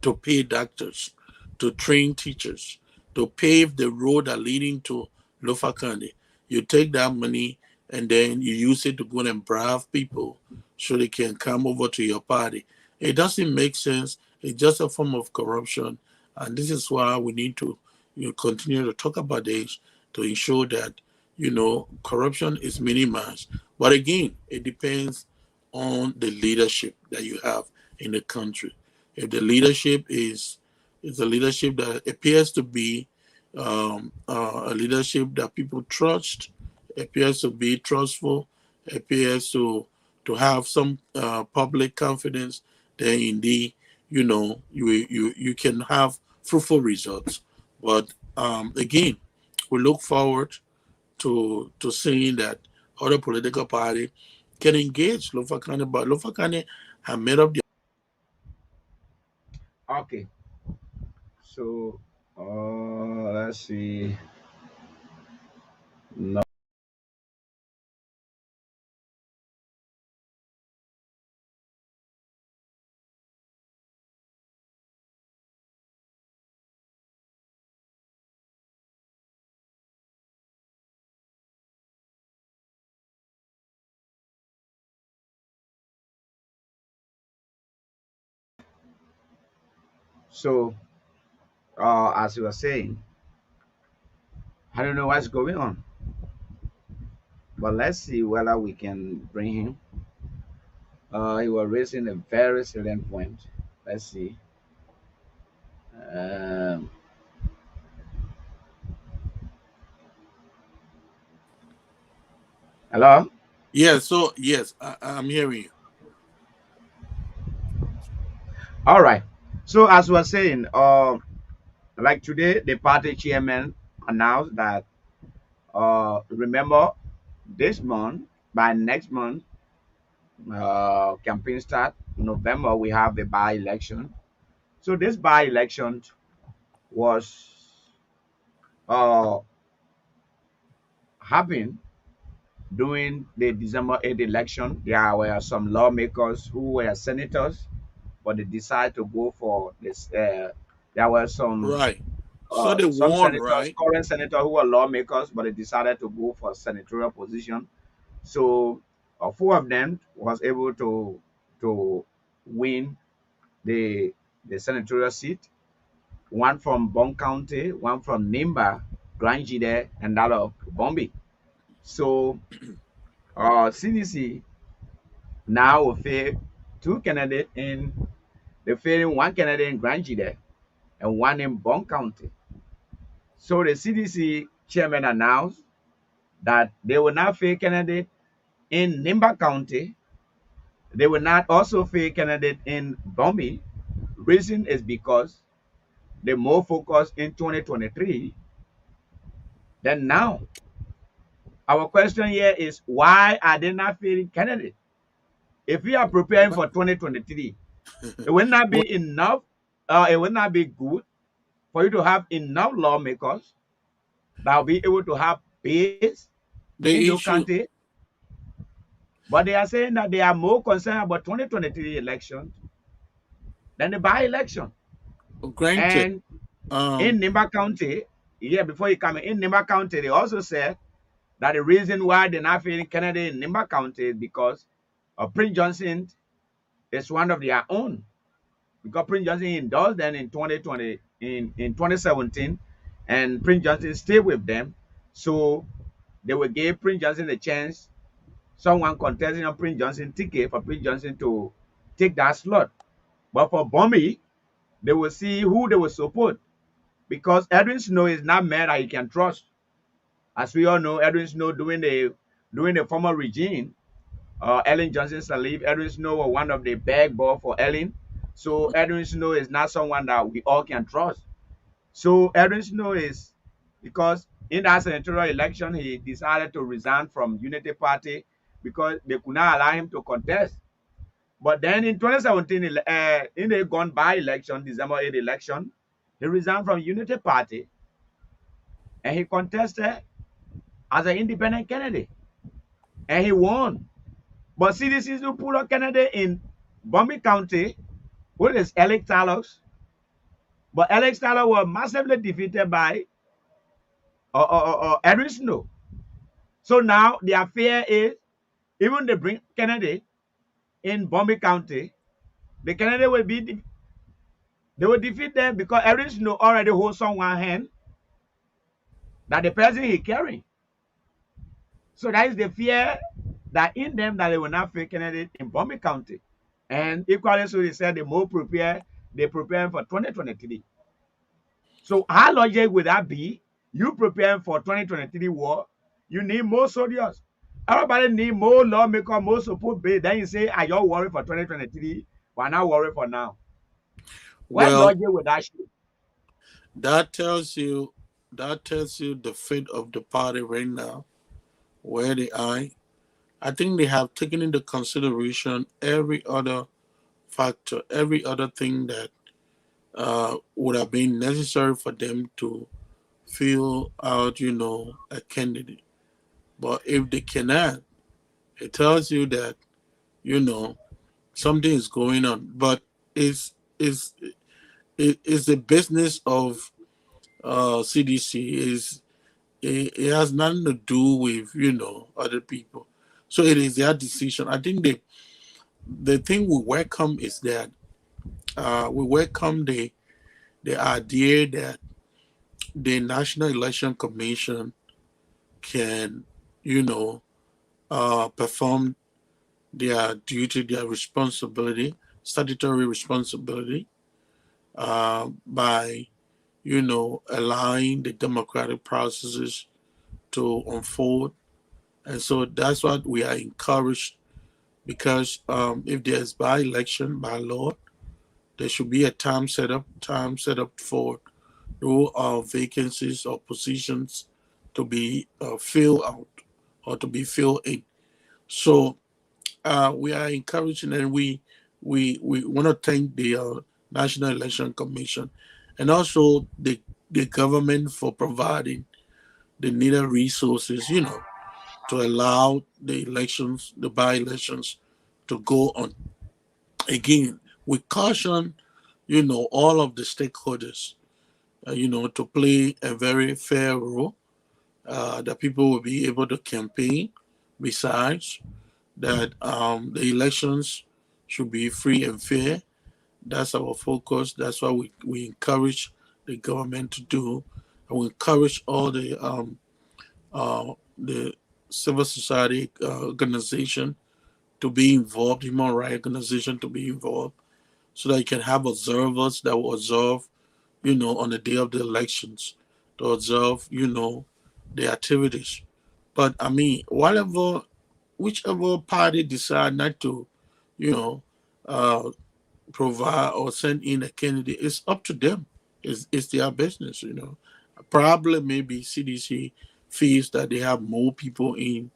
to pay doctors, to train teachers, to pave the road that leading to Lofakane. You take that money and then you use it to go and bribe people so they can come over to your party. It doesn't make sense. It's just a form of corruption. And this is why we need to continue to talk about this to ensure that, corruption is minimized. But again, it depends on the leadership that you have in the country. If the leadership is a leadership that appears to be a leadership that people trust, appears to be trustful, appears to have some public confidence, then indeed, you can have fruitful results. But again, we look forward to seeing that other political party can engage Lofakane, but Lofakane have made up their. Okay. So let's see. No. So as you were saying, I don't know what's going on, but let's see whether we can bring him. He was raising a very salient point. Let's see. Um, Hello. Yeah, so yes, I'm hearing you. All right. So as we were saying, like today, the party chairman announced that remember this month, by next month, campaign start November, we have a by-election. So this by-election was uh happened during the December 8th election. There were some lawmakers who were senators, but they decided to go for this. There were Right. So they some won, senators, right? current senators who were lawmakers, but they decided to go for senatorial position. So four of them was able to win the senatorial seat. One from Bon County, one from Nimba, Granjide, and that of Bombi. So CDC now will fail two candidates in they failing one candidate in Granjide and one in Bon County. So the CDC chairman announced that they will not fail candidate in Nimba County. They will not also fail candidate in Bombi. Reason is because they more focused in 2023 than now. Our question here is why are they not failing candidates? If we are preparing for 2023, it will not Well, be enough. It will not be good for you to have enough lawmakers that will be able to have base The in your issue, county. But they are saying that they are more concerned about 2023 elections than the by-election. granted, And um, in Nimba County, yeah, before you come in Nimba County, they also said that the reason why they're not feeling Kennedy in Nimba County is because Prince Johnson is one of their own. Because Prince Johnson endorsed them in 2020, in 2017, and Prince Johnson stayed with them. So they will give Prince Johnson a chance, someone contesting a Prince Johnson ticket for Prince Johnson to take that slot. But for Bombi, they will see who they will support. Because Edwin Snow is not man that you can trust. As we all know, Edwin Snow during the former regime, Ellen Johnson Sirleaf, Edwin Snow was one of the bag ball for Ellen. So Edwin Snow is not someone that we all can trust. So Edwin Snow is, because in that senatorial election, he decided to resign from Unity Party because they could not allow him to contest. But then in 2017, in the gone by election, December 8 election, he resigned from Unity Party and he contested as an independent candidate. And he won. But CDC to put a candidate in Bombay County, which is Alex Talos. But Alex Talos was massively defeated by Edwin Snow. So now their fear is, even they bring Kennedy in Bombay County, the Kennedy will be, they will defeat them because Edwin Snow already holds someone hand that the person he carrying. So that is the fear that in them that they will not face Kennedy in Bombay County. And equally so they said they prepare for 2023. So how logic would that be? You preparing for 2023 war, you need more soldiers. Everybody need more lawmakers, more support base. Then you say, are you worried for 2023? Why not worried for now? What well, logic would that show? that tells you the fate of the party right now, where they are. I think they have taken into consideration every other factor, every other thing that would have been necessary for them to fill out, a candidate. But if they cannot, it tells you that, something is going on. But it's the business of CDC. It has nothing to do with other people. So it is their decision. I think the thing we welcome is that we welcome the idea that the National Election Commission can perform their duty, their responsibility, statutory responsibility, by allowing the democratic processes to unfold. And so that's what we are encouraged, because if there's by-election, by law, there should be a time set up for vacancies or positions to be filled out or to be filled in. So we are encouraging, and we want to thank the National Election Commission and also the government for providing the needed resources, to allow the elections, the by-elections, to go on. Again, we caution, all of the stakeholders, to play a very fair role, that people will be able to campaign. Besides, that the elections should be free and fair. That's our focus. That's what we encourage the government to do. And we encourage all the civil society organization to be involved, human rights organization to be involved, so that you can have observers that will observe, on the day of the elections, to observe, the activities. But I mean, whichever party decide not to, provide or send in a candidate, it's up to them. It's their business, Probably maybe CDC feels that they have more people in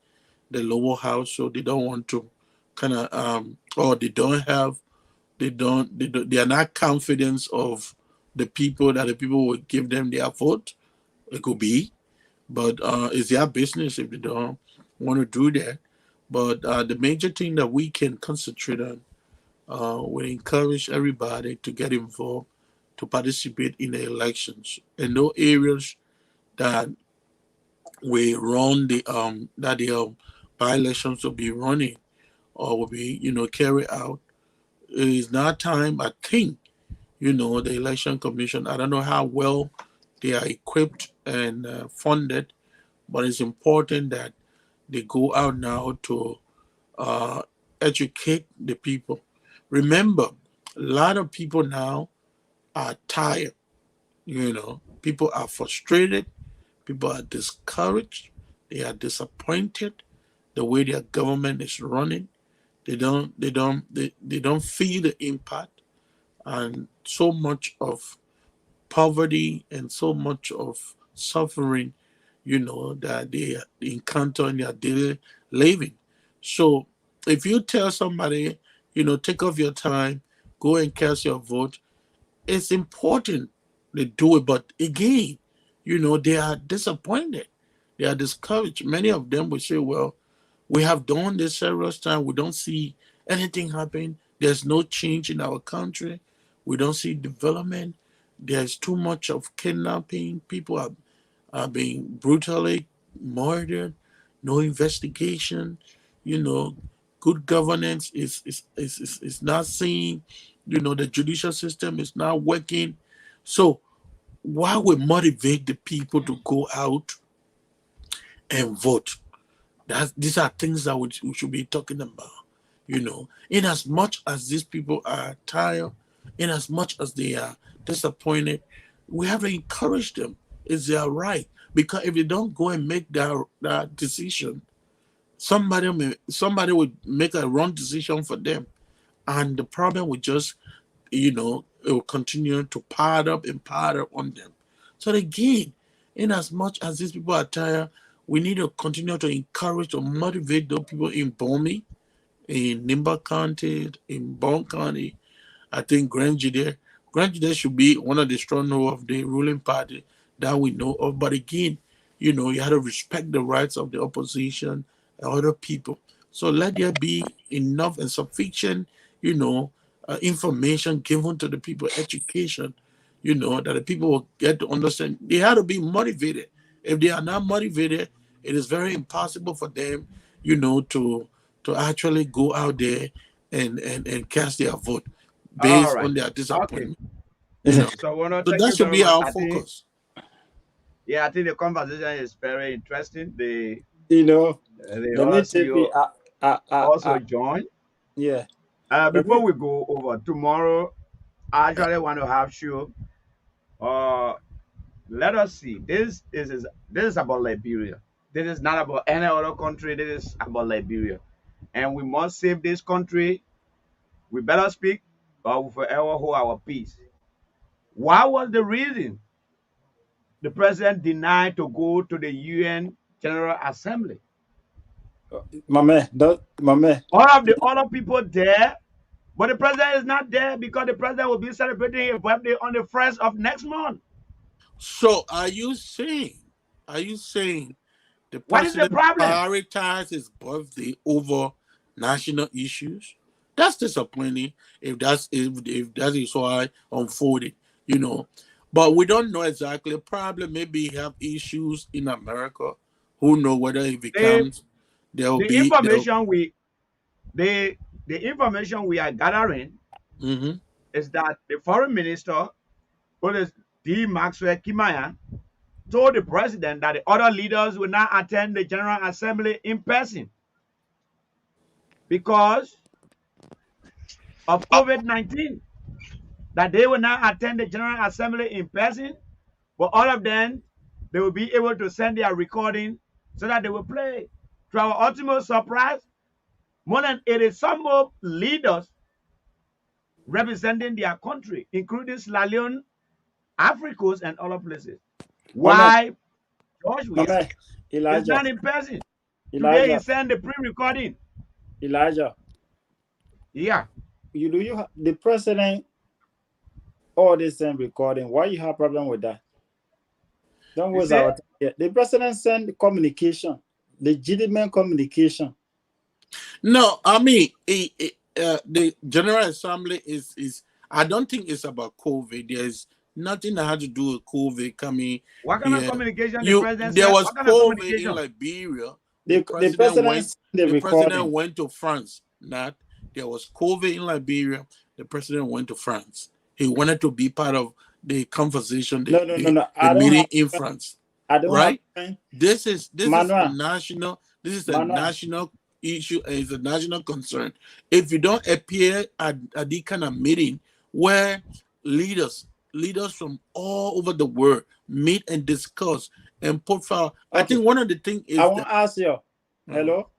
the lower house, so they don't want to kind of or they are not confident of the people will give them their vote. It could be, but it's their business if they don't want to do that. But the major thing that we can concentrate on, we encourage everybody to get involved, to participate in the elections. In those areas that we run the by-elections will be running or will be, carried out, it is now time, I think, the election commission, I don't know how well they are equipped and funded, but it's important that they go out now to educate the people. Remember, a lot of people now are tired. People are frustrated. People are discouraged. They are disappointed the way their government is running. They don't feel the impact, and so much of poverty and so much of suffering, that they encounter in their daily living. So if you tell somebody, take off your time, go and cast your vote, it's important they do it. But again, they are disappointed. They are discouraged. Many of them will say, well, we have done this several times. We don't see anything happen. There's no change in our country. We don't see development. There's too much of kidnapping. People are being brutally murdered. No investigation. Good governance is not seen. The judicial system is not working. So why we motivate the people to go out and vote? These are things that we should be talking about. In as much as these people are tired, in as much as they are disappointed, we have to encourage them. It's their right. Because if they don't go and make that decision, somebody will make a wrong decision for them. And the problem will just, it will continue to pile up on them. So again, in as much as these people are tired, we need to continue to encourage or motivate those people in Bomi, in Nimba County, in Bond County. I think Grand Jide should be one of the strongholds of the ruling party that we know of. But again, you have to respect the rights of the opposition and other people. So let there be enough and sufficient, information given to the people, education, that the people will get to understand. They have to be motivated. If they are not motivated, it is very impossible for them, to actually go out there and cast their vote based on their disappointment. Okay. So that should be our focus. I think the conversation is very interesting. They also join. Yeah. Before we go over tomorrow, I actually want to have show. Let us see. This is about Liberia. This is not about any other country. This is about Liberia, and we must save this country. We better speak, or we forever hold our peace. What was the reason the president denied to go to the UN General Assembly? My man. All of the other people there, but the president is not there because the president will be celebrating his birthday on the 1st of next month. So are you saying the What is the president problem? prioritizes his birthday over national issues? That's disappointing if that is why unfolded, But we don't know exactly. Probably maybe he have issues in America. Who knows whether it becomes the information we are gathering is that the foreign minister, who is D. Maxwell Kimaya, told the president that the other leaders will not attend the General Assembly in person because of COVID-19, that they will not attend the General Assembly in person, but all of them, they will be able to send their recording so that they will play. To our ultimate surprise, more than 80 some more leaders representing their country, including Sierra Leone, Africa, and other places. Why George Weah is not in person? Today he sent the pre-recording. Elijah. Yeah. The president all this and recording. Why you have problem with that? Don't You waste see? our time. Yeah, the president sent communication, legitimate communication. No, I mean, the General Assembly is. I don't think it's about COVID. There's nothing that had to do with COVID coming What kind of here. communication the president There said? was What kind of COVID in communication? Liberia. The president sent the The president recording. went to France. Not there was COVID in Liberia. The president went to France. He wanted to be part of the conversation, No. the meeting in France. I don't Right? have time. This is Manuel. a national. This is a Manuel. national issue. And it's a national concern. If you don't appear at the kind of meeting where leaders from all over the world meet and discuss and put forward, I Okay. think one of the things is I want to ask you. Mhm. Hello?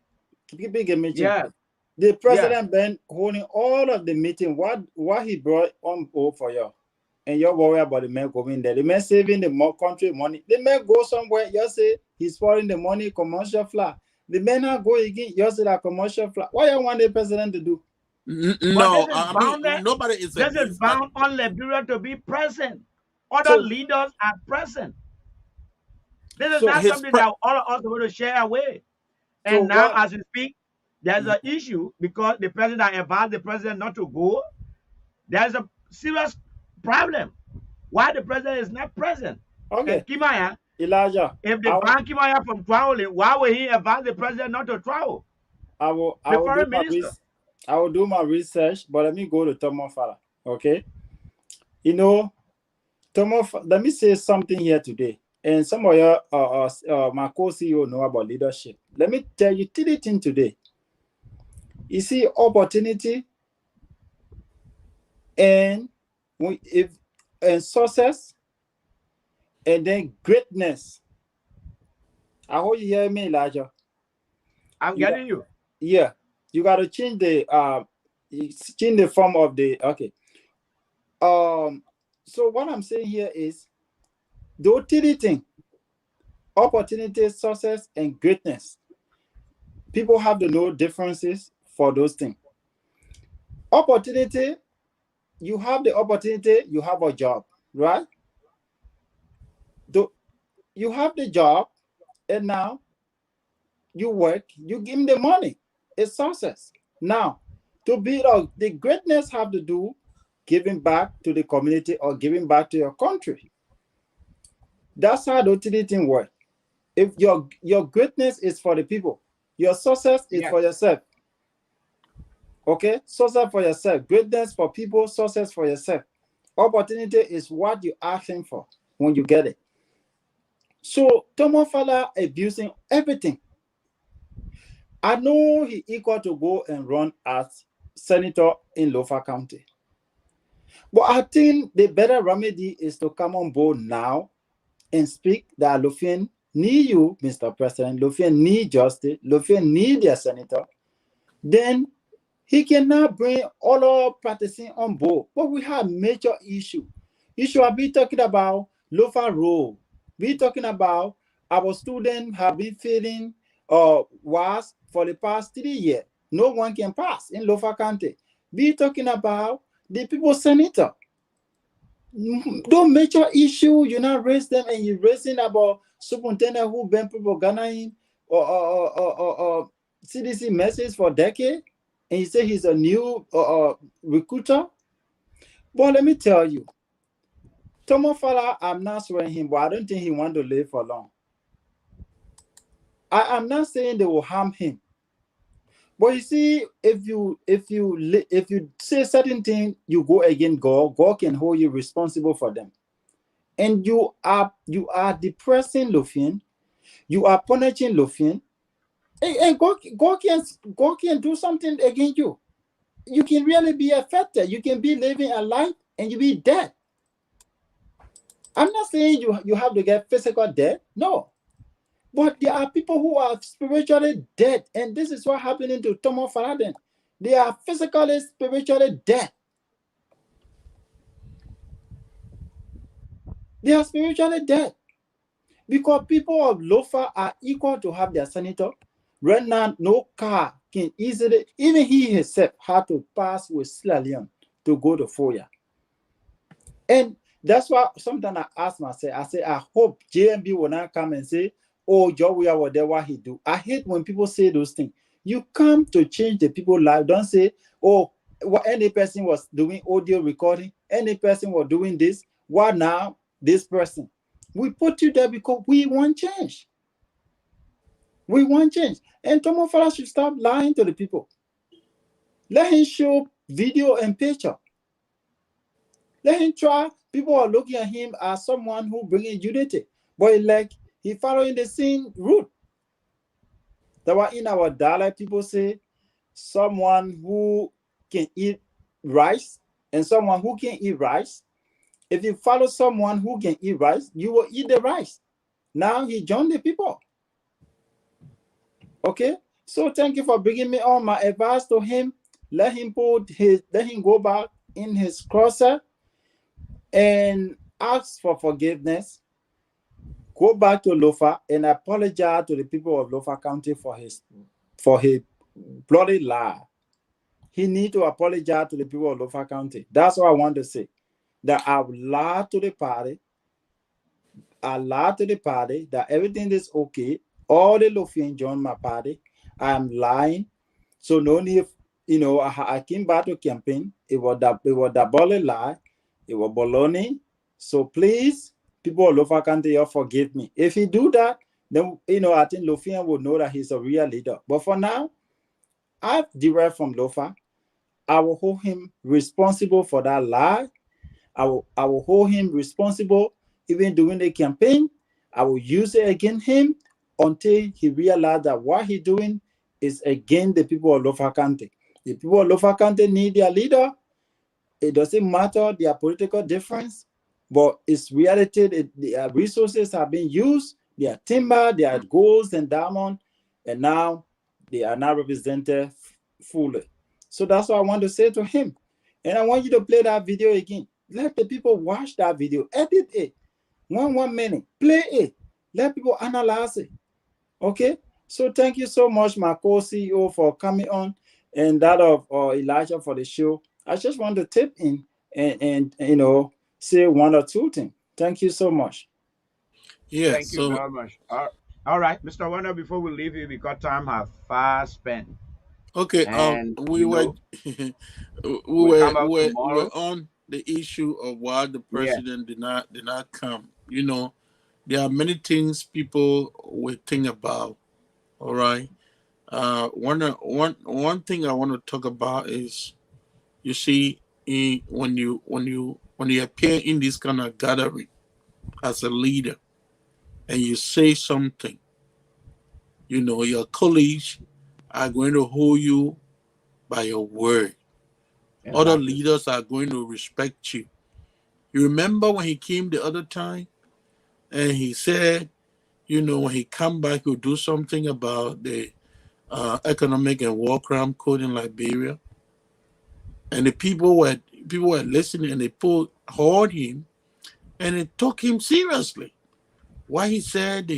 Keep it meeting. Yeah. The president been holding all of the meeting. What he brought on board for you? And you're worried about the man going there. The man saving the more country money. The man go somewhere. You say he's pouring the money, commercial flat. The man not go again. You say that commercial flat. What you want the president to do? No, I mean, nobody is. This is bound on Liberia to be present. Other So- leaders are present. This is So not his something that all of us are going to share away. And So now, what- as we speak, there's an issue because the president advised the president not to go. There's a serious problem. Why the president is not present? Okay, And Kimaya, Elijah. if they I- ban Kimaya from traveling, why would he advise the president not to travel? I will The do foreign my minister. I will do my research, but let me go to Tomo Fala. Okay. You know, let me say something here today. And some of your my co-CEO know about leadership. Let me tell you 3 things today. You see, opportunity and success, and then greatness. I hope you hear me, Elijah. I'm Yeah. getting you. Yeah, you got to change the form of the okay. So what I'm saying here is the utility, opportunity, success, and greatness. People have to know differences for those things. Opportunity, you have the opportunity, you have a job, right? You have the job, and now you work, you give them the money. It's success. Now, to build the greatness have to do giving back to the community or giving back to your country. That's how the utility works. If your greatness is for the people, your success is for yourself. Okay? Success for yourself. Greatness for people, success for yourself. Opportunity is what you're asking for when you get it. So Tomo Fala abusing everything. I know he equal to go and run as senator in Lofa County. But I think the better remedy is to come on board now and speak that Lufien need you, Mr. President. Lufien need justice. Lufien need their senator. Then he cannot bring all our practicing on board. But we have major issue. Issue I'll be talking about Lofa Road. We talking about our students have been failing was for the past 3 years. No one can pass in Lofa County. We talking about the people's senator. Don't major issue, you not raise them, and you're raising about superintendent who been propaganda or CDC message for decades, and you say he's a new recruiter. But let me tell you, Tomo Fala, I'm not swearing him, but I don't think he want to live for long. I'm not saying they will harm him. But you see, if you say certain things, you go against God. God can hold you responsible for them, and you are depressing Lufien, you are punishing Lufien, and God can do something against you. You can really be affected. You can be living a life and you be dead. I'm not saying you have to get physical death. No. But there are people who are spiritually dead, and this is what happening to Tomo Faladen. They are physically, spiritually dead. They are spiritually dead because people of Lofa are equal to have their senator. Right now, no car can easily, even he himself had to pass with Sierra Leone to go to Foya. And that's why sometimes I ask myself, I say, I hope JMB will not come and say, oh, Joe, we are there, what he do. I hate when people say those things. You come to change the people's life. Don't say, oh, what any person was doing audio recording, any person was doing this. Why now this person? We put you there because we want change. We want change. And Tomo Fala should stop lying to the people. Let him show video and picture. Let him try. People are looking at him as someone who bringing unity. But like he following the same route. That were in our dialect, people say someone who can eat rice and someone who can eat rice. If you follow someone who can eat rice, you will eat the rice. Now he joined the people. Okay, so thank you for bringing me on. My advice to him: let him go back in his closet and ask for forgiveness. Go back to Lofa and apologize to the people of Lofa County for his bloody lie. He need to apologize to the people of Lofa County. That's what I want to say. That I've lied to the party. I lied to the party that everything is okay. All the Lofian joined my party. I am lying. So no need, I came back to campaign. It was that bully lie. It was baloney. So please, people of Lofa County, forgive me. If he do that, then I think Lofian will know that he's a real leader. But for now, I've derived from Lofa. I will hold him responsible for that lie. I will hold him responsible even during the campaign. I will use it against him until he realizes that what he's doing is against the people of Lofa County. The people of Lofa County need their leader. It doesn't matter their political difference, but it's reality. Their resources have been used, their timber, their gold and diamond, and now they are now represented fully. So that's what I want to say to him. And I want you to play that video again. Let the people watch that video. Edit it. 1 minute. Play it. Let people analyze it. Okay? So thank you so much, my co-CEO, for coming on, and that of Elijah for the show. I just want to tip in and say 1 or 2 things. Thank you so much. Yeah. Thank you very much. All right, Mr. Warner, before we leave you, because time has fast spent. Okay. And, we were on the issue of why the president did not come. There are many things people will think about. All right. One thing I want to talk about is, you see, when you appear in this kind of gathering as a leader and you say something, your colleagues are going to hold you by your word. Exactly. Other leaders are going to respect you. You remember when he came the other time and he said, when he come back, he'll do something about the economic and war crime code in Liberia. And the people were listening, and they heard him, and they took him seriously. What he said,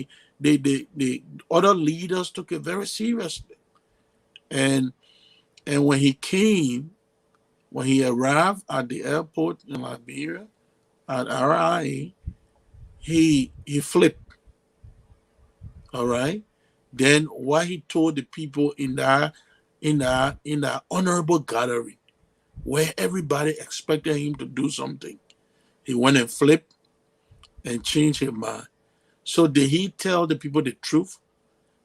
the other leaders took it very seriously. And when he arrived at the airport in Liberia, at RIA, he flipped. All right. Then what he told the people in that honorable gathering, where everybody expected him to do something, he went and flipped and changed his mind. So did he tell the people the truth?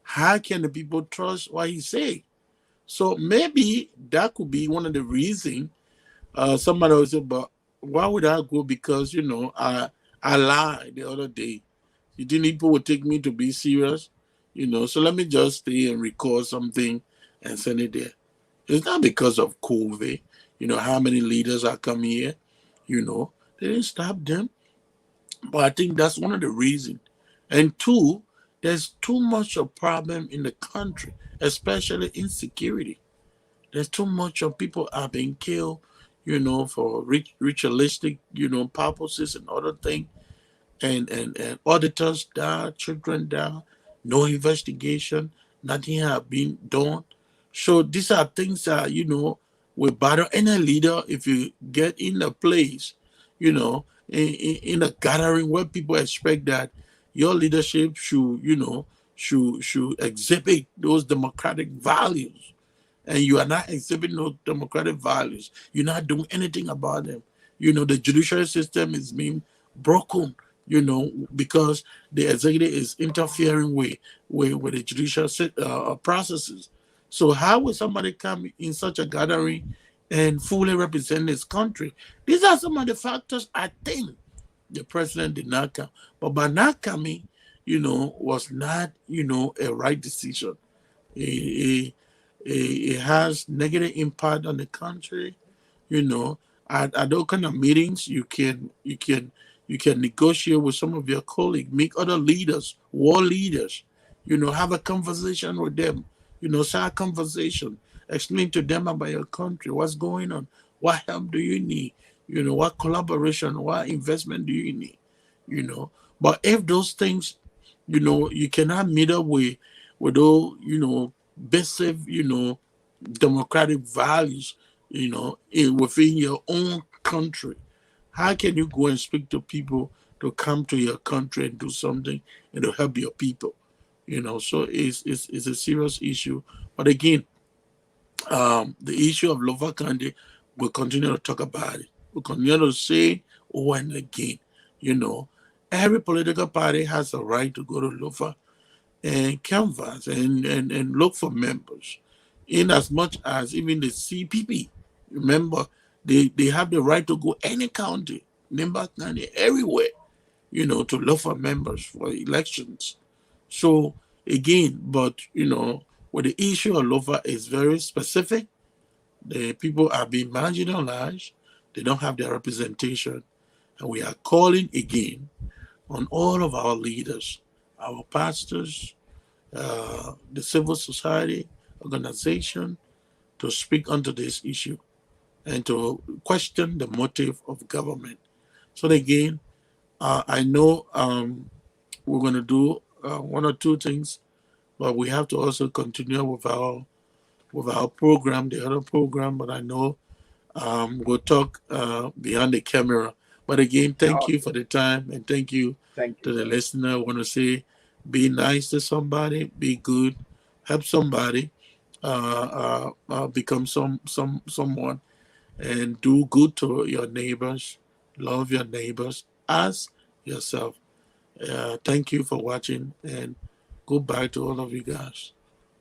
How can the people trust what he said? So maybe that could be one of the reasons. Somebody will say, but why would I go? Because, I lied the other day. You think people would take me to be serious? So let me just stay and record something and send it there. It's not because of COVID. How many leaders are coming here? They didn't stop them. But I think that's one of the reasons. And 2, there's too much of problem in the country, especially insecurity. There's too much of people are being killed, for ritualistic, purposes and other things. And auditors die, children die, no investigation, nothing have been done. So these are things that, will bother any leader. If you get in a place, in a gathering where people expect that your leadership should, should exhibit those democratic values, and you are not exhibiting those democratic values. You're not doing anything about them. The judicial system is being broken, because the executive is interfering with the judicial processes. So how will somebody come in such a gathering and fully represent this country? These are some of the factors I think the president did not come. But by not coming, was not, a right decision. It has negative impact on the country. At those kind of meetings, you can negotiate with some of your colleagues, meet other leaders, war leaders, have a conversation with them, start a conversation, explain to them about your country, what's going on, what help do you need, what collaboration, what investment do you need, But if those things, you cannot meet up with all, basic, democratic values, within your own country, how can you go and speak to people to come to your country and do something and to help your people? So it's a serious issue. But again, the issue of Lofa County, we'll continue to talk about it. We'll continue to say over and again, every political party has a right to go to Lofa and canvass and look for members. In as much as even the CPP, remember, they have the right to go any county, member county, everywhere, to look for members for elections. So again, but with the issue of Lofa is very specific. The people are being marginalized. They don't have their representation. And we are calling again on all of our leaders, our pastors, the civil society organization, to speak onto this issue and to question the motive of government. So again, I know we're going to do one or two things, but we have to also continue with our program, the other program. But I know we'll talk behind the camera. But again, thank you for the time, and thank you to the listener. I want to say, be nice to somebody, be good, help somebody, become someone, and do good to your neighbors, love your neighbors as yourself. Thank you for watching, and goodbye to all of you guys.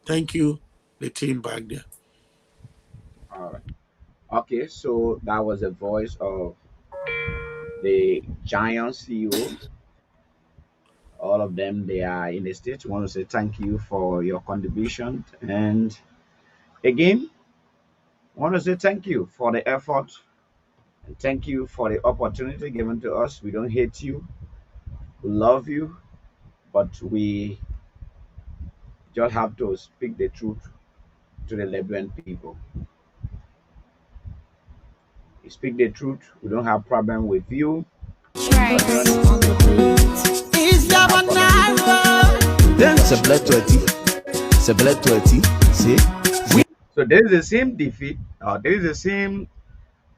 Thank you, the team back there. All right. Okay, so that was the voice of the Giant CEO. All of them, they are in the States. Want to say thank you for your contribution. And again, want to say thank you for the effort. And thank you for the opportunity given to us. We don't hate you. We love you. But we just have to speak the truth to the Liberian people. We speak the truth. We don't have problem with you. So there is the same defeat. There is the same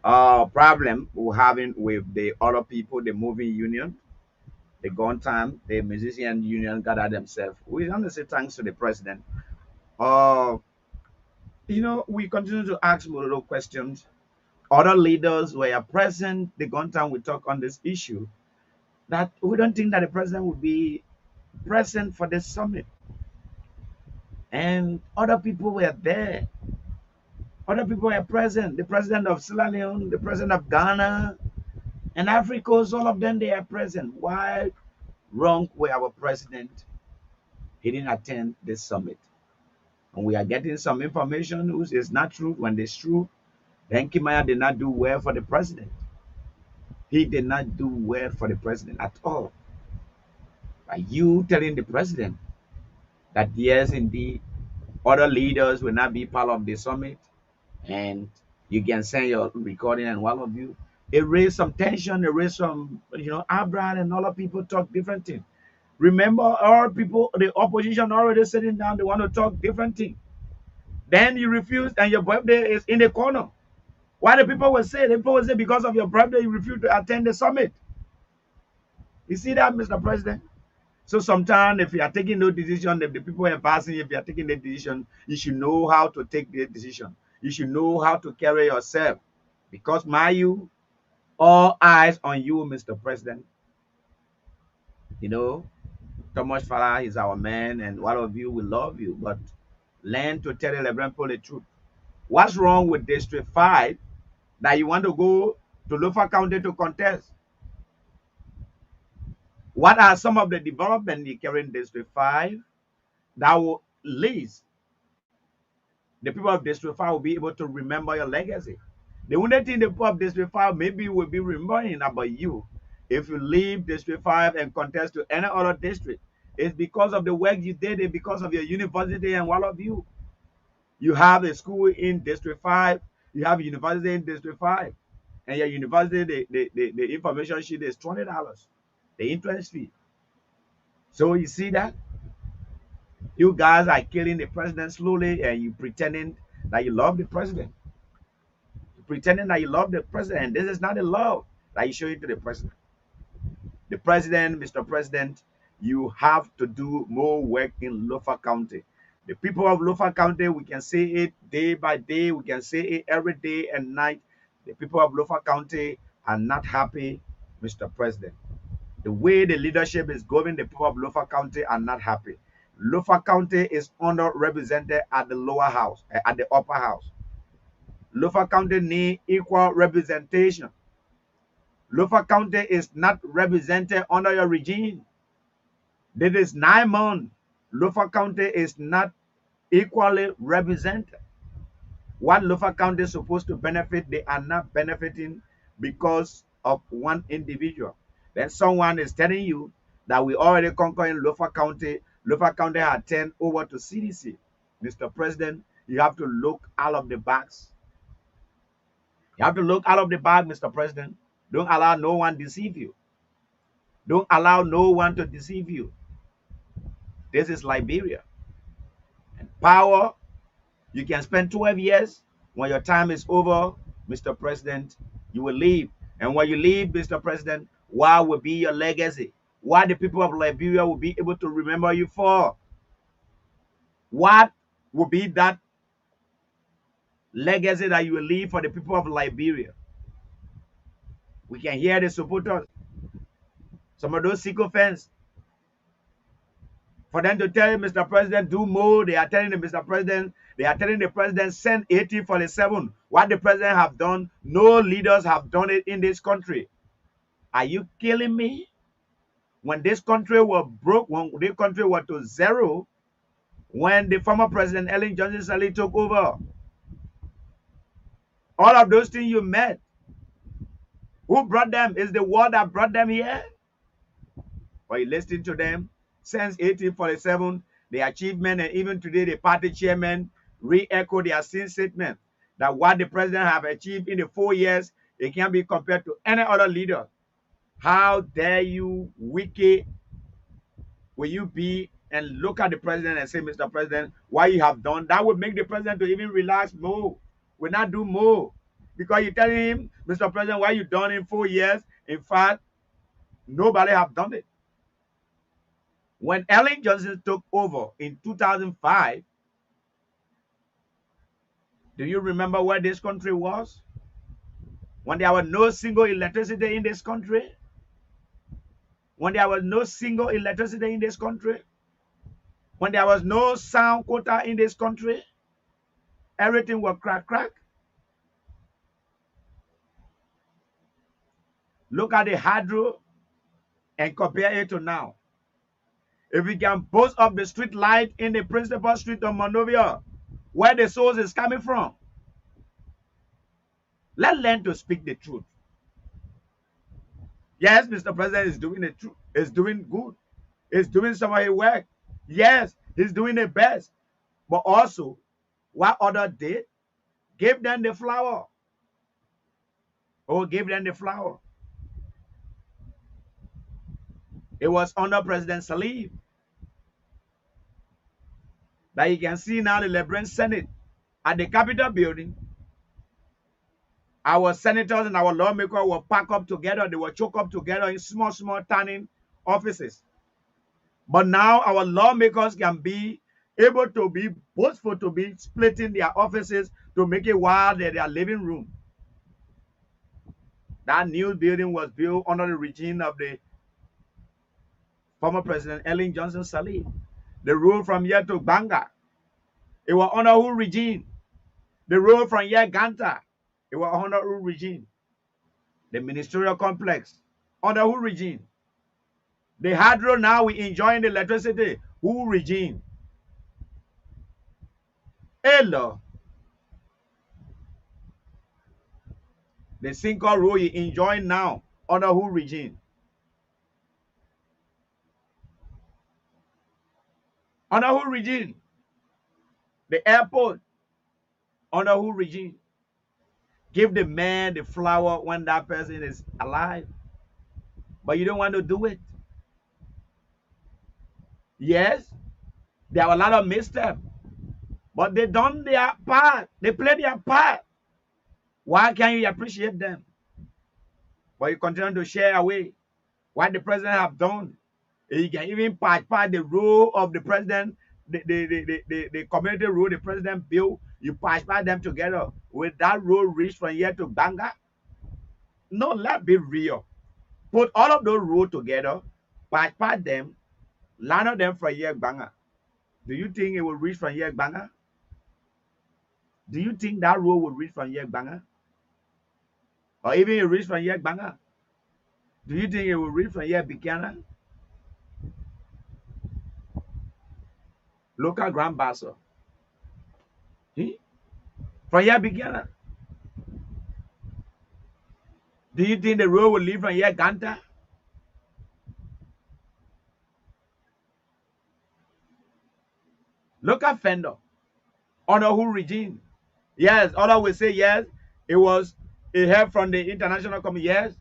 problem we're having with the other people, the moving union, the gun time, the musician union gather themselves. We want to say thanks to the president. We continue to ask little questions. Other leaders were present. The gun time we talk on this issue. That we don't think that the president would be present for this summit. And other people were there. Other people were present. The president of Sierra Leone, the president of Ghana, and Africa, all of them, they are present. Why wrong with our president? He didn't attend this summit. And we are getting some information which is not true. When it's true, then Kimaya did not do well for the president. He did not do well for the president at all. Are you telling the president that yes, indeed, other leaders will not be part of the summit, and you can send your recording and all of you? It raised some tension, it raised some, Abraham and other people talk different things. Remember, all people, the opposition already sitting down, they want to talk different things. Then you refuse, and your birthday is in the corner. Why the people will say? The people will say because of your birthday you refuse to attend the summit. You see that, Mr. President? So sometimes if you are taking no decision, if the people are passing, if you are taking the decision, you should know how to take the decision. You should know how to carry yourself. Because you, all eyes on you, Mr. President. You know, Thomas Farah is our man, and one of you will love you, but learn to tell the Reverend people the truth. What's wrong with District 5 that you want to go to Lofa County to contest? What are some of the development you carry in District 5 that will least the people of District 5 will be able to remember your legacy? The only thing the people of District 5 maybe will be remembering about you if you leave District 5 and contest to any other district. It's because of the work you did, it's because of your university and all of you. You have a school in District 5, you have a university in District 5, and your university, the information sheet is $20, the interest fee. So you see that? You guys are killing the president slowly, and you pretending that you love the president. You're pretending that you love the president. And this is not the love that you show it to the president. The president, Mr. President, you have to do more work in Lofa County. The people of Lofa County, we can say it day by day, we can say it every day and night. The people of Lofa County are not happy, Mr. President. The way the leadership is going, the people of Lofa County are not happy. Lofa County is underrepresented at the lower house, at the upper house. Lofa County needs equal representation. Lofa County is not represented under your regime. This is 9 months. Lofa County is not equally represented. What Lofa County is supposed to benefit, they are not benefiting because of one individual. Then someone is telling you that we already conquered Lofa County. Lofa County had turned over to CDC. Mr. President, you have to look out of the box. You have to look out of the bag, Mr. President. Don't allow no one to deceive you. Don't allow no one to deceive you. This is Liberia. And power, you can spend 12 years. When your time is over, Mr. President, you will leave. And when you leave, Mr. President, what will be your legacy? What the people of Liberia will be able to remember you for? What will be that legacy that you will leave for the people of Liberia? We can hear the supporters. Some of those sycophants, for them to tell Mr. President, do more, they are telling the Mr. President, they are telling the president, send 1847. What the president have done, no leaders have done it in this country. Are you killing me? When this country was broke, when this country was to zero, when the former president Ellen Johnson Sirleaf took over, all of those things you met, who brought them? Is the war that brought them here? But you listen to them since 1847, the achievement, and even today the party chairman re-echo their same statement that what the president have achieved in the 4 years, it can't be compared to any other leader. How dare you, wicked, will you be and look at the president and say, Mr. President, what you have done? That would make the president to even relax more, will not do more. Because you're telling him, Mr. President, what you done in 4 years, in fact, nobody have done it. When Ellen Johnson took over in 2005, do you remember where this country was? When there was no single electricity in this country? When there was no single electricity in this country? When there was no sound quota in this country? Everything was crack. Look at the hydro and compare it to now. If we can boast of the street light in the principal street of Monrovia, where the source is coming from, let's learn to speak the truth. Yes, Mr. President is doing the truth. Is doing good. Is doing some of his work. Yes, he's doing the best. But also, what others did, give them the flower. Oh, give them the flower. It was under President Sirleaf that you can see now the Liberian Senate at the Capitol building. Our senators and our lawmakers will pack up together. They will choke up together in small, small tanning offices. But now our lawmakers can be able to be boastful, to be splitting their offices to make it wild in their living room. That new building was built under the regime of the former President Ellen Johnson Sirleaf. The road from here to Banga, it was under who regime? The road from here Ganta, it was under who regime? The ministerial complex, under who regime? The hydro now we enjoying the electricity, who regime? Hello. The single road you enjoying now, under who regime? Under who regime? The airport, under who regime? Give the man the flower when that person is alive. But you don't want to do it. Yes, there are a lot of missteps. But they done their part. They play their part. Why can't you appreciate them? But you continue to share away what the president have done. You can even part the role of the president, the community role the president built. You part them together. Will that road reach from here to Banga? No, let's be real. Put all of those roads together, part them, line them from here Banga. Do you think it will reach from here Banga? Do you think that road will reach from here Banga? Or even it reach from here Banga? Do you think it will reach from here Bikana? Local Grand Basso. From here Bikana? Do you think the road will leave from here Ganta? Look at Fender. Under who regime? Yes, others will say yes, it was a help from the international community. Yes,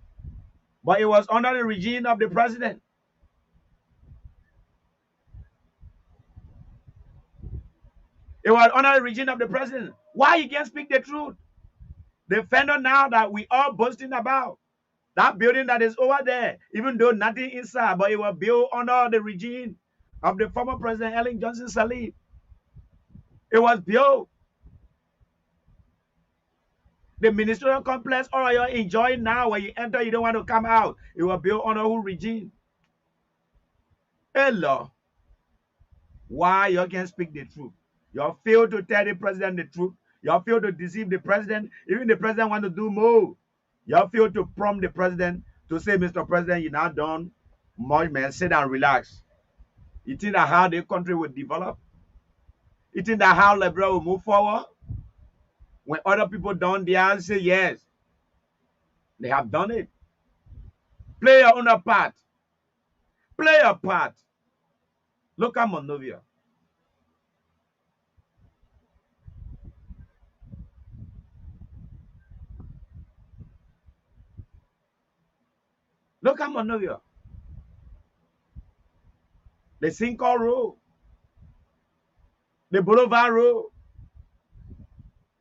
but it was under the regime of the president. It was under the regime of the president. Why you can't speak the truth? The Fender now that we all boasting about, that building that is over there, even though nothing inside, but it was built under the regime of the former president Ellen Johnson Sirleaf. It was built. The ministerial complex, all you're enjoying now, when you enter, you don't want to come out. It was built under who regime? Hello. Why you can't speak the truth? You fail to tell the president the truth. You fail to deceive the president. Even the president want to do more. You fail to prompt the president to say, Mr. President, you're not done much, man. Sit down, relax. You think that how the country will develop? You think that how Liberia will move forward? When other people done their say yes, they have done it. Play your own part. Play your part. Look at Monrovia. Look at Monrovia. The Cinco Road. The Boulevard Road.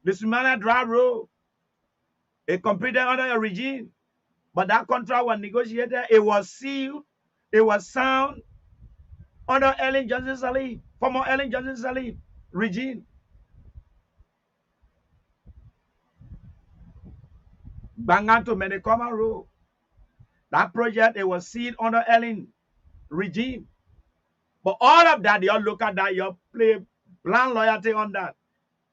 The Sumana Drive Road. It completed under a regime. But that contract was negotiated. It was sealed. It was signed under Ellen Johnson Sirleaf, former Ellen Johnson Sirleaf regime. Banga to Medicoma Road. That project, it was sealed under Ellen regime. But all of that, you look at that, you play blind loyalty on that.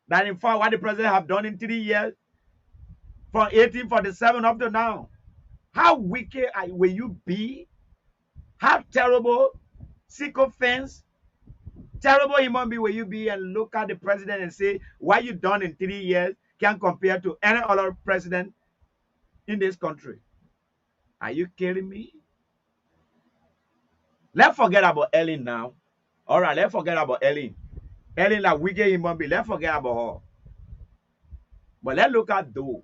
That in fact, what the president have done in 3 years, from 1847 up to now, how wicked will you be? How terrible, sycophants, terrible human being will you be, and look at the president and say, what you done in 3 years can compare to any other president in this country? Are you kidding me? Let's forget about Ellen now. All right, let's forget about Ellen. Ellen, like wicked human being, let's forget about her. But let's look at Doe.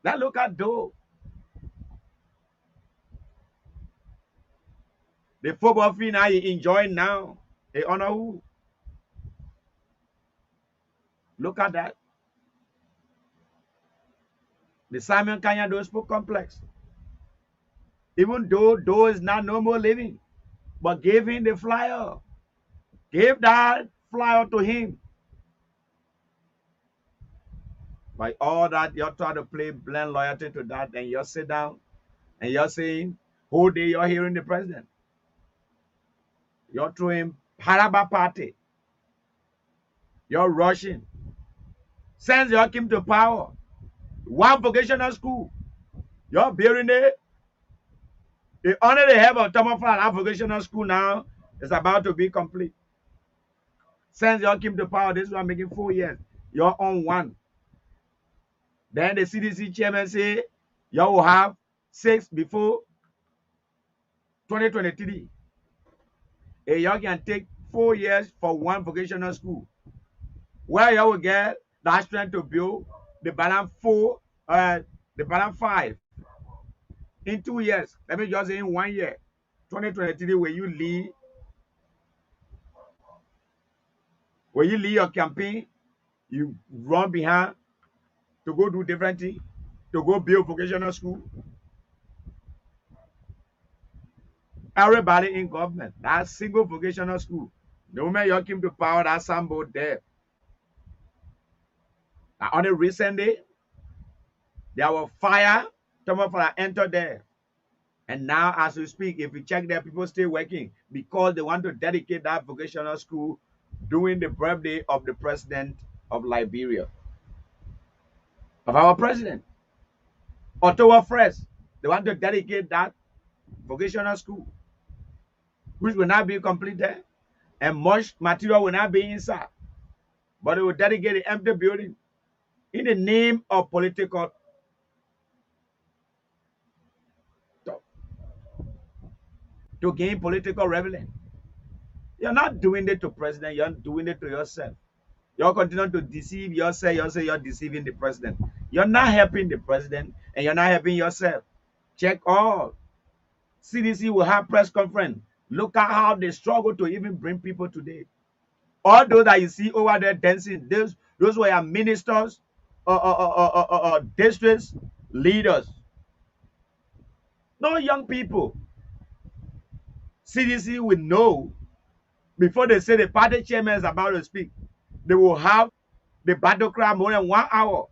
Let's look at Doe. The football field now you enjoy now. They honor who? Look at that. The Simon Kanyado Sport Complex. Even though is not no more living, but gave him the flyer. Gave that flyer to him. By all that, you're trying to play blind loyalty to that, and you sit down and you're saying, whole day you're hearing the president. You're throwing Paraba party. You're rushing. Since you came to power, one vocational school, you're building it. The honor they have of Tomofala vocational school now is about to be complete. Since you came to power, this one making 4 years. You're on one. Then the CDC chairman say you will have 6 before 2023. And you can take 4 years for one vocational school. Where you will get that strength to build the balance 5 in 2 years. Let me just say in 1 year. 2023, when you lead your campaign, you run behind to go do different things, to go build vocational school. Everybody in government, that single vocational school. The moment you came to power, that sambo there. Now, on a recent day, there was fire. Tomofala entered there. And now, as we speak, if you check there, people still working because they want to dedicate that vocational school during the birthday of the president of Liberia, of our president. October 1st, they want to dedicate that vocational school, which will not be completed, and much material will not be inside. But they will dedicate the empty building in the name of political talk, to gain political relevance. You're not doing it to president, you're doing it to yourself. You're continuing to deceive yourself. You say you're deceiving the president. You're not helping the president, and you're not helping yourself. Check all. CDC will have press conference. Look at how they struggle to even bring people today. All those that you see over there dancing, those were ministers or district leaders. No young people. CDC will know before they say the party chairman is about to speak. They will have the battle cry more than 1 hour.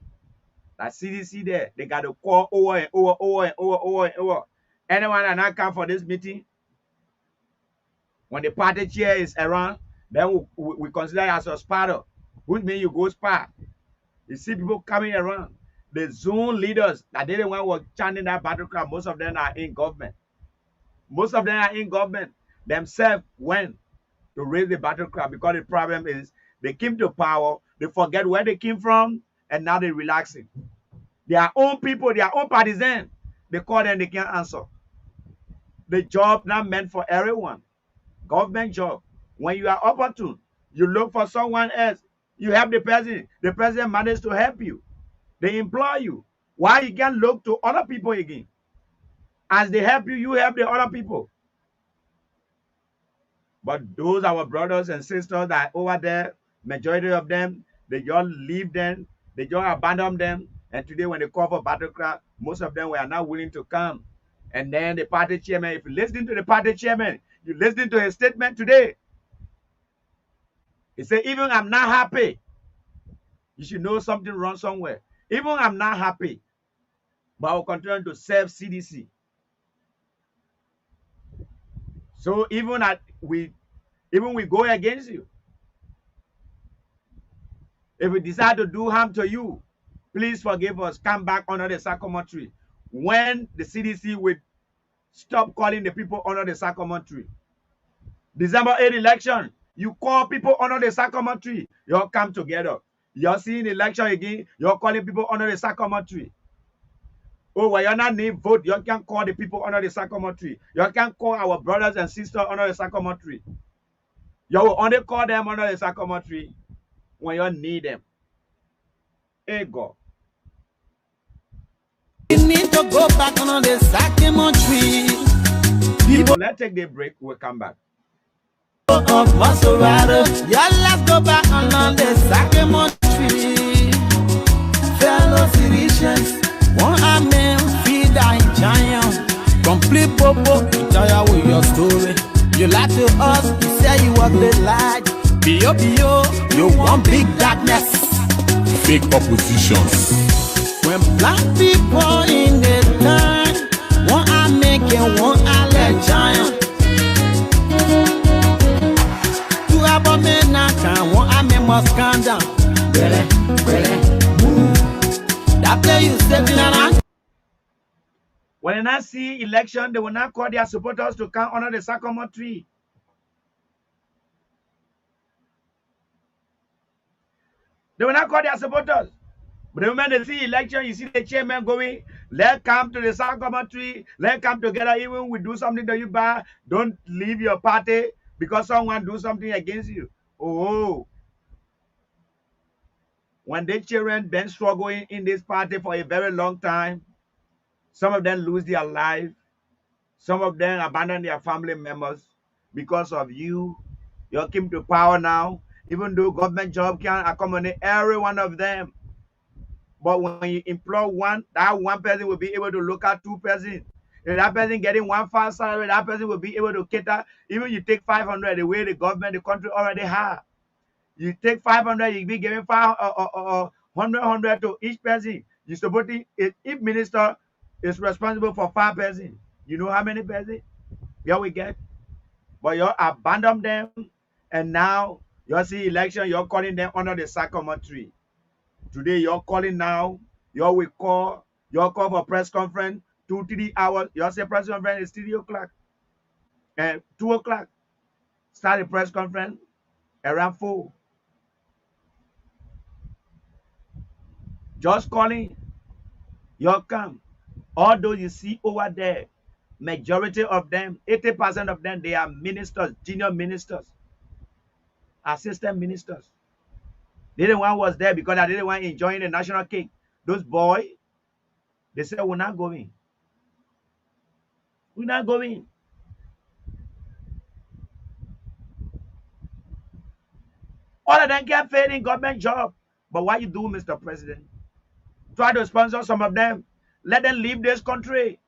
That CDC there, they got to call over and over. Anyone that not come for this meeting, when the party chair is around, then we consider it as a spotter, which means you go spot. You see people coming around. The zone leaders that didn't want to work chanting that battle cry, most of them are in government. Most of them are in government. Themselves went to raise the battle cry because the problem is they came to power, they forget where they came from, and now they're relaxing. Their own people, their own partisans, they call them, they can't answer. The job not meant for everyone. Government job. When you are opportune, you look for someone else. You help the president managed to help you. They employ you. Why you can't look to other people again? As they help you, you help the other people. But those our brothers and sisters that are over there, majority of them, they just leave them, they just abandon them. And today when they call for battle cry, most of them were not willing to come. And then the party chairman, if you listen to the party chairman, you listen to his statement today. He said, even I'm not happy. You should know something wrong somewhere. Even I'm not happy, but I will continue to serve CDC. So even we go against you. If we decide to do harm to you, please forgive us. Come back under the sycamore tree. When the CDC will stop calling the people under the sycamore tree. December 8 election, you call people under the sycamore tree. You all come together. You're seeing election again, you're calling people under the sycamore tree. Oh, well, you're not need vote. You can't call the people under the sycamore tree. You can't call our brothers and sisters under the sycamore tree. You will only call them under the sycamore tree when you need them. Hey, God. You need to go back on the sycamore tree. People, let's take the break. We'll come back. Of Maserati, yeah, let's go back on the sycamore tree. Fellow citizens, One amen, feed that giant. Complete popo, you tire with your story. You lie to us, you say you walk the light. B.O.B.O., you want big darkness. Fake oppositions. When black people in the time, one I make and one I let giant. Two about me now can one I make must calm down. Really, move. That play you stepping around. When they not see election, they will not call their supporters to come under the sycamore tree. They will not call their supporters. But the moment they see election, you see the chairman going, let's come to the sycamore tree, let's come together, even we do something to you bad, don't leave your party because someone do something against you. Oh. When the children been struggling in this party for a very long time, some of them lose their life, some of them abandon their family members because of you. You came to power now, even though government job can accommodate every one of them. But when you employ one, that one person will be able to look at two persons. If that person getting one fast salary, that person will be able to cater. Even you take 500, the way the government, the country already have. You take 500, you be giving 100 to each person. You suppose if minister is responsible for 5 persons. You know how many persons? Yeah, we get. But you abandon them, and now you see election, you're calling them under the sycamore tree. Today you're calling now, you will call for press conference 2-3 hours. You say press conference is 3 o'clock and 2 o'clock. Start the press conference around 4. Just calling, you'll come. All those you see over there, majority of them, 80% of them, they are ministers, junior ministers, assistant ministers. The other one was there because I didn't want enjoying the national cake. Those boys, they said, we're not going. We're not going. All of them get paid in government job. But what you do, Mr. President? Try to sponsor some of them. Let them leave this country.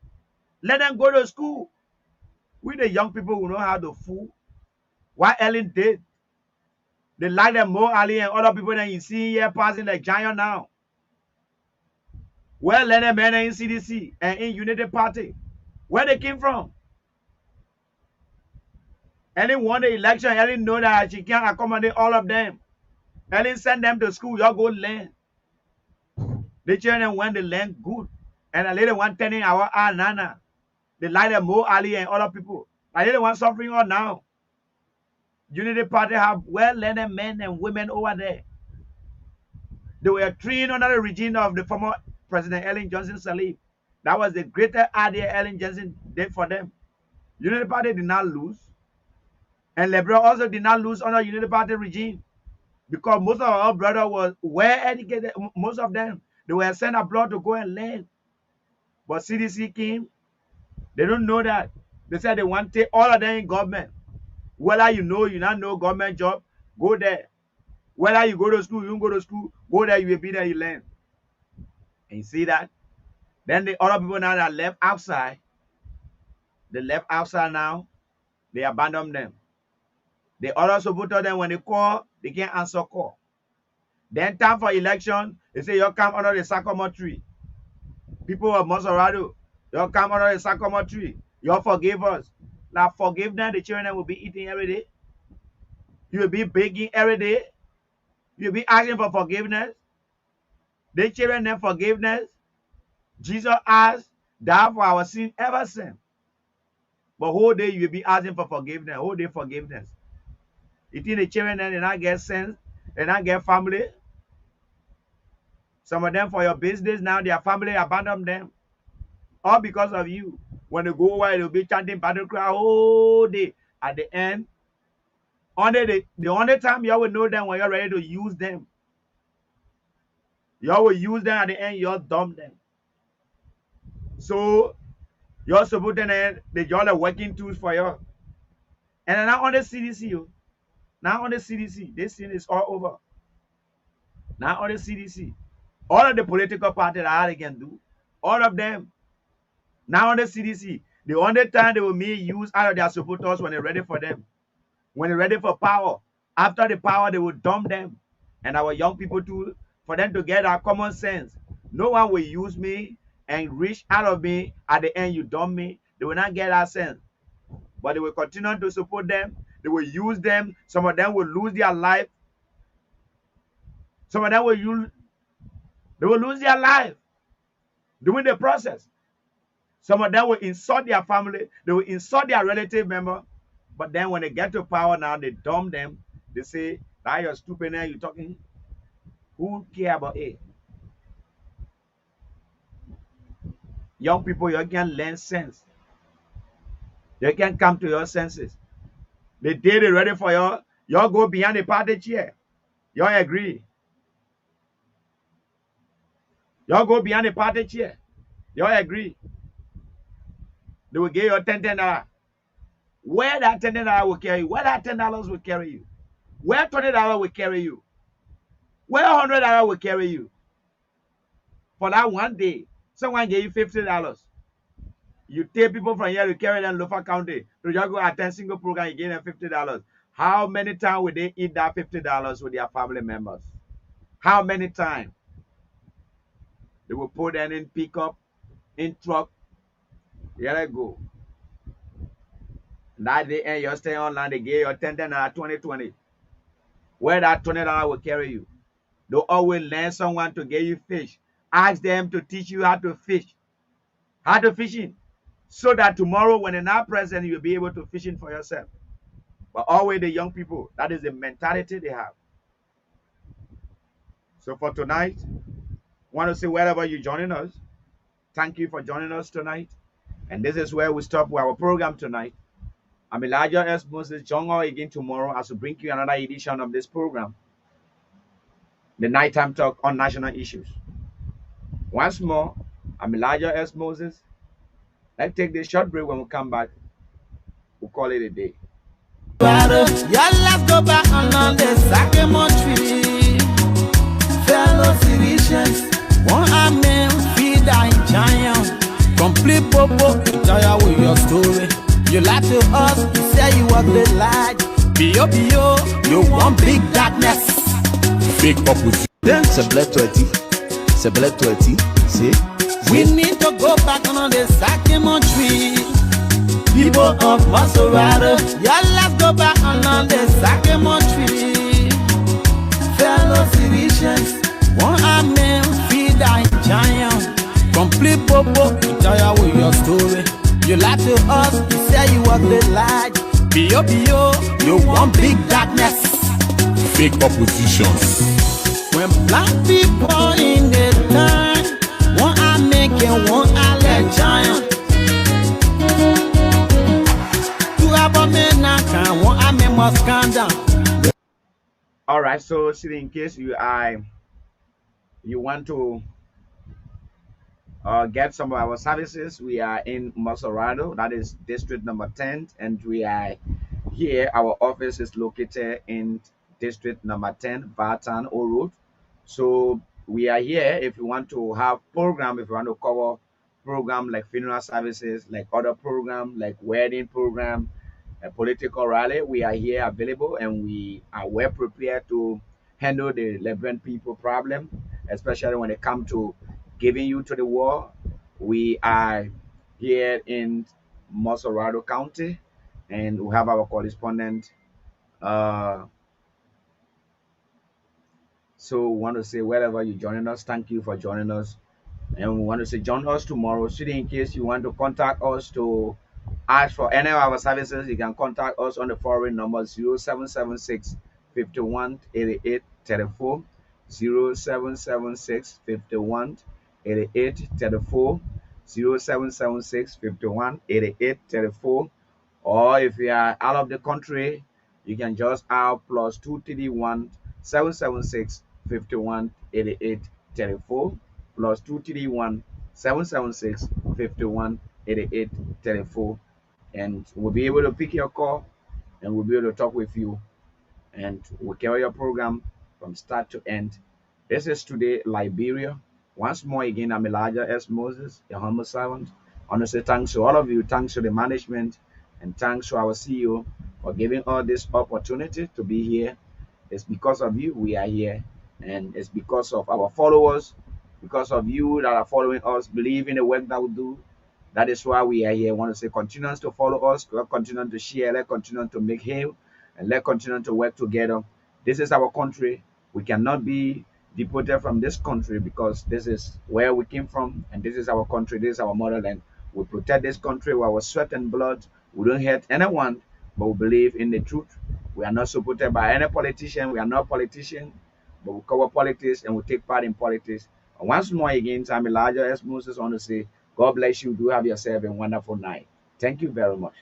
Let them go to school. We the young people who know how to fool. What Ellen did. They like them more Ali and other people that you see here passing the giant now. Well, let them men in CDC and in Unity Party. Where they came from. Ellen won the election. Ellen know that she can't accommodate all of them. Ellen send them to school. Y'all go learn. The children went to learn good. And the lady one turning our nana. They like them more Ali and other people. I didn't want suffering on now. Unity Party have well-learned men and women over there. They were trained under the regime of the former President Ellen Johnson Sirleaf. That was the greatest idea Ellen Johnson did for them. Unity Party did not lose. And Liberal also did not lose under Unity Party regime. Because most of our brothers were well educated. Most of them, they were sent abroad to go and learn. But CDC came. They don't know that. They said they want to take all of them in government. Whether you know, you not know government job, go there. Whether you go to school, you don't go to school, go there, you will be there, you learn. And you see that? Then the other people now that left outside, they left outside now, they abandon them. The other supporters them when they call, they can't answer call. Then time for election, they say you come under the sycamore tree. People of Monserrado, you come under the sycamore tree. You forgive us. Now forgiveness, the children will be eating every day. You will be begging every day. You will be asking for forgiveness. The children need forgiveness. Jesus asked, die for our sin ever sin. But whole day you will be asking for forgiveness. Whole day forgiveness. You think the children then they not get sense, they not get family. Some of them for your business now, their family abandon them. All because of you. When they go away, they'll be chanting battle cry all day. At the end, the only time you will know them when you're ready to use them. You will use them at the end, you'll dump them. So you're supporting them, they're all working tools for you. And now on the CDC, now on the CDC, this thing is all over. Now on the CDC, all of the political parties that they can do, All of them. Now on the CDC, the only time they will make use out of their supporters when they're ready for them. When they're ready for power. After the power, they will dump them. And our young people too, for them to get our common sense. No one will use me and reach out of me. At the end, you dump me. They will not get our sense. But they will continue to support them. They will use them. Some of them will lose their life. Some of them they will lose their life during the process. Some of them will insult their family. They will insult their relative member. But then when they get to power now, they dump them. They say, "Now you're stupid now, you're talking." Who care about it? Young people, you can learn sense. You can come to your senses. The day they're ready for you go behind the party chair. You agree? You go behind the party chair. You agree? They will give you $10. Where that $10 will carry you? Where that $10 will carry you? Where $20 will carry you? Where $100 will carry you? For that one day, someone gave you $50. You take people from here to carry them Lofa County to just go attend single program, you give them $50. How many times will they eat that $50 with their family members? How many times? They will put them in pickup, in truck. Here they go. That day and you stay online, they give you $10 2020. Where that $20 will carry you. Don't always learn someone to give you fish. Ask them to teach you how to fish. How to fishing. So that tomorrow when they're not present, you'll be able to fishing for yourself. But always the young people, that is the mentality they have. So for tonight, I want to say wherever you're joining us, thank you for joining us tonight. And this is where we stop with our program tonight. I'm Elijah S. Moses. Join us again tomorrow as we bring you another edition of this program, the Nighttime Talk on National Issues. Once more, I'm Elijah S. Moses. Let's take this short break. When we come back, we'll call it a day. Let's go back on the Sakemo tree. Fellow citizens, one amen, feed a giant. Complete popo, tell with your story. You lie to us, you say you walk the light. B.O.B.O., you want big darkness. Fake opposition. Then c'est bled 20. C'est bled 20. See? We need to go back on the Sakemo tree. People of Maserati, let's go back on the Sakemo tree. Fellow citizens, one amen, feed a giant. Complete popo, tell with your story. You lie to us, you say you walk the light. B.O.B.O., you want big darkness. Fake oppositions. When black people in the time, one I make and one I let giant. Two abomination, one I make must calm down. All right, so in case you want to get some of our services, we are in Maserati, that is district number 10, and we are here. Our office is located in district number 10, Vartan O Road. So we are here if you want to have program, if you want to cover program like funeral services, like other program like wedding program, a political rally. We are here available, and we are well prepared to handle the Liberian people problem, especially when it comes to giving you to the war. We are here in Maserati County, and we have our correspondent. So we want to say wherever you're joining us, thank you for joining us. And we want to say join us tomorrow. So in case you want to contact us to ask for any of our services, you can contact us on the following number: 0776 51 88 34, 0776 51 88 34, 0776 51 88 34. Or if you are out of the country, you can just add +231 776 51 88 34, +231 776 51 88 34, and we'll be able to pick your call, and we'll be able to talk with you, and we'll carry your program from start to end. This is today Liberia, Once more again, I'm Elijah S. Moses, your humble servant. I want to say thanks to all of you, thanks to the management, and thanks to our CEO for giving us this opportunity to be here. It's because of you we are here, and it's because of our followers, because of you that are following us, believe in the work that we do. That is why we are here. I want to say continue to follow us, let's continue to share, let's continue to make hail, and let's continue to work together. This is our country. We cannot be deported from this country because this is where we came from, and this is our country, this is our motherland. We protect this country with our sweat and blood. We don't hurt anyone, but we believe in the truth. We are not supported by any politician. We are not politicians, but we cover politics and we take part in politics. And once more again, I'm Elijah S. Moses. I want to say, God bless you. Do have yourself a wonderful night. Thank you very much.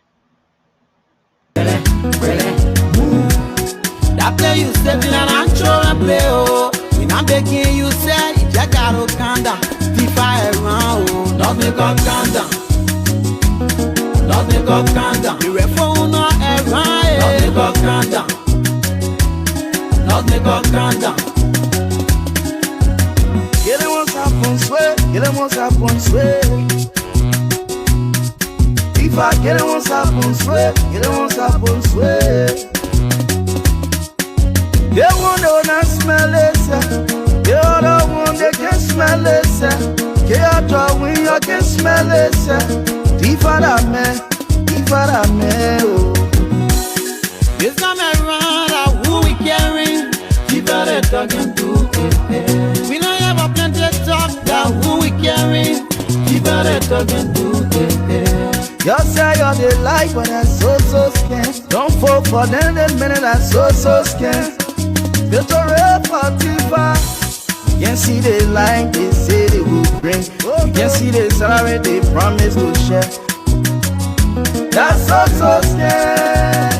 That play you stepping and I'm showing play, oh. When I'm begging you, say, if you got to calm down, FIFA around, oh. Not make up calm down. Not make up calm down. The phone not around, not make up calm down. Not make up calm down. Get it once up on sweat, get it once up on sweat. If I get it once up on sweat, get it once up on sweat. They want to not smell it, they other one they can smell it, they other when you can smell it, Ifada me, oh. This time around, who we carrying? Ifada talking to, we don't have a plenty of talk, that who we carrying? Ifada talking to, you say you're the light, but I'm so scared. Don't fall for them, the minute I'm so scared. Get a real Tifa. You can see the light they say they will bring. You can see the salary they promise to share. That's so scared.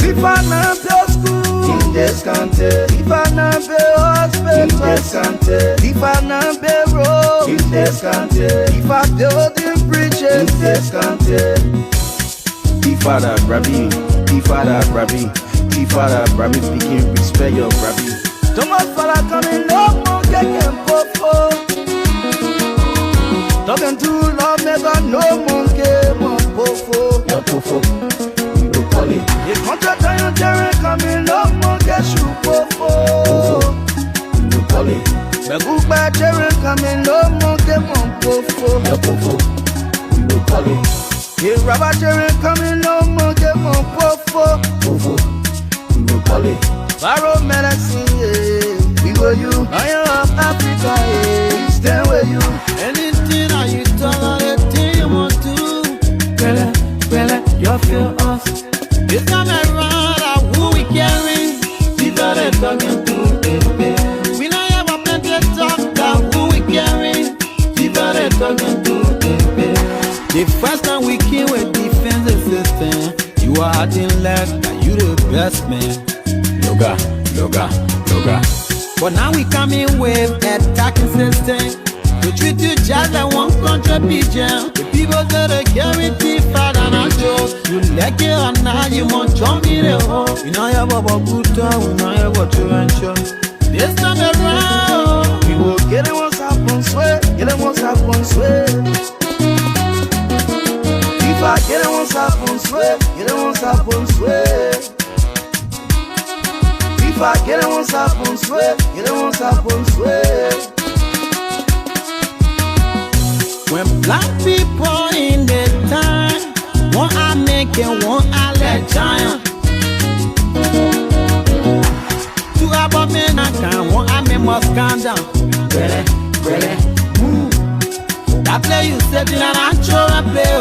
If I not pay school in this country, if I not pay hospital in this country, if I not pay road in this country, if I building bridges in this country, Ifada Brabi, Ifada Brabi, Ifada Brabi, speaking respect your Brabi. Thomas Fala coming no more getting popo. Talking to love never no more game on popo. Your popo, you go call it. The contract on your terrain coming no more get you popo. You go call it. The good bad terrain coming no more game on popo. Your popo, you go call it. The rubber terrain coming no more game on popo. Popo, you go call it. Barrow medicine, yeah. We go you, Lion of Africa, yeah. We stand with you. anything that you talk, anything you want to, well, you feel us. This time around, who we carrying? Ifada talking to, we don't have a plenty of talk, that who we carrying? Ifada talking to, the first time we came with defensive system, you are acting like that you the best man. Loga. But now we coming with attacking system. To treat you just like one country pigeon. The people that are guaranteed father and joke. You like it or not, you want jump in the hole. We know you have a good time, we know you have a children. This time around, we will get it once up on sweat, get it once up on sweat. If I get it once up on sweat, get it once up on sweat. If I get it once up on sweat, get it once up on sweat. when black people in the time, one I make and one I let giant. Two about men I can, one I make must calm down. Really, move. That play you said and I show and play.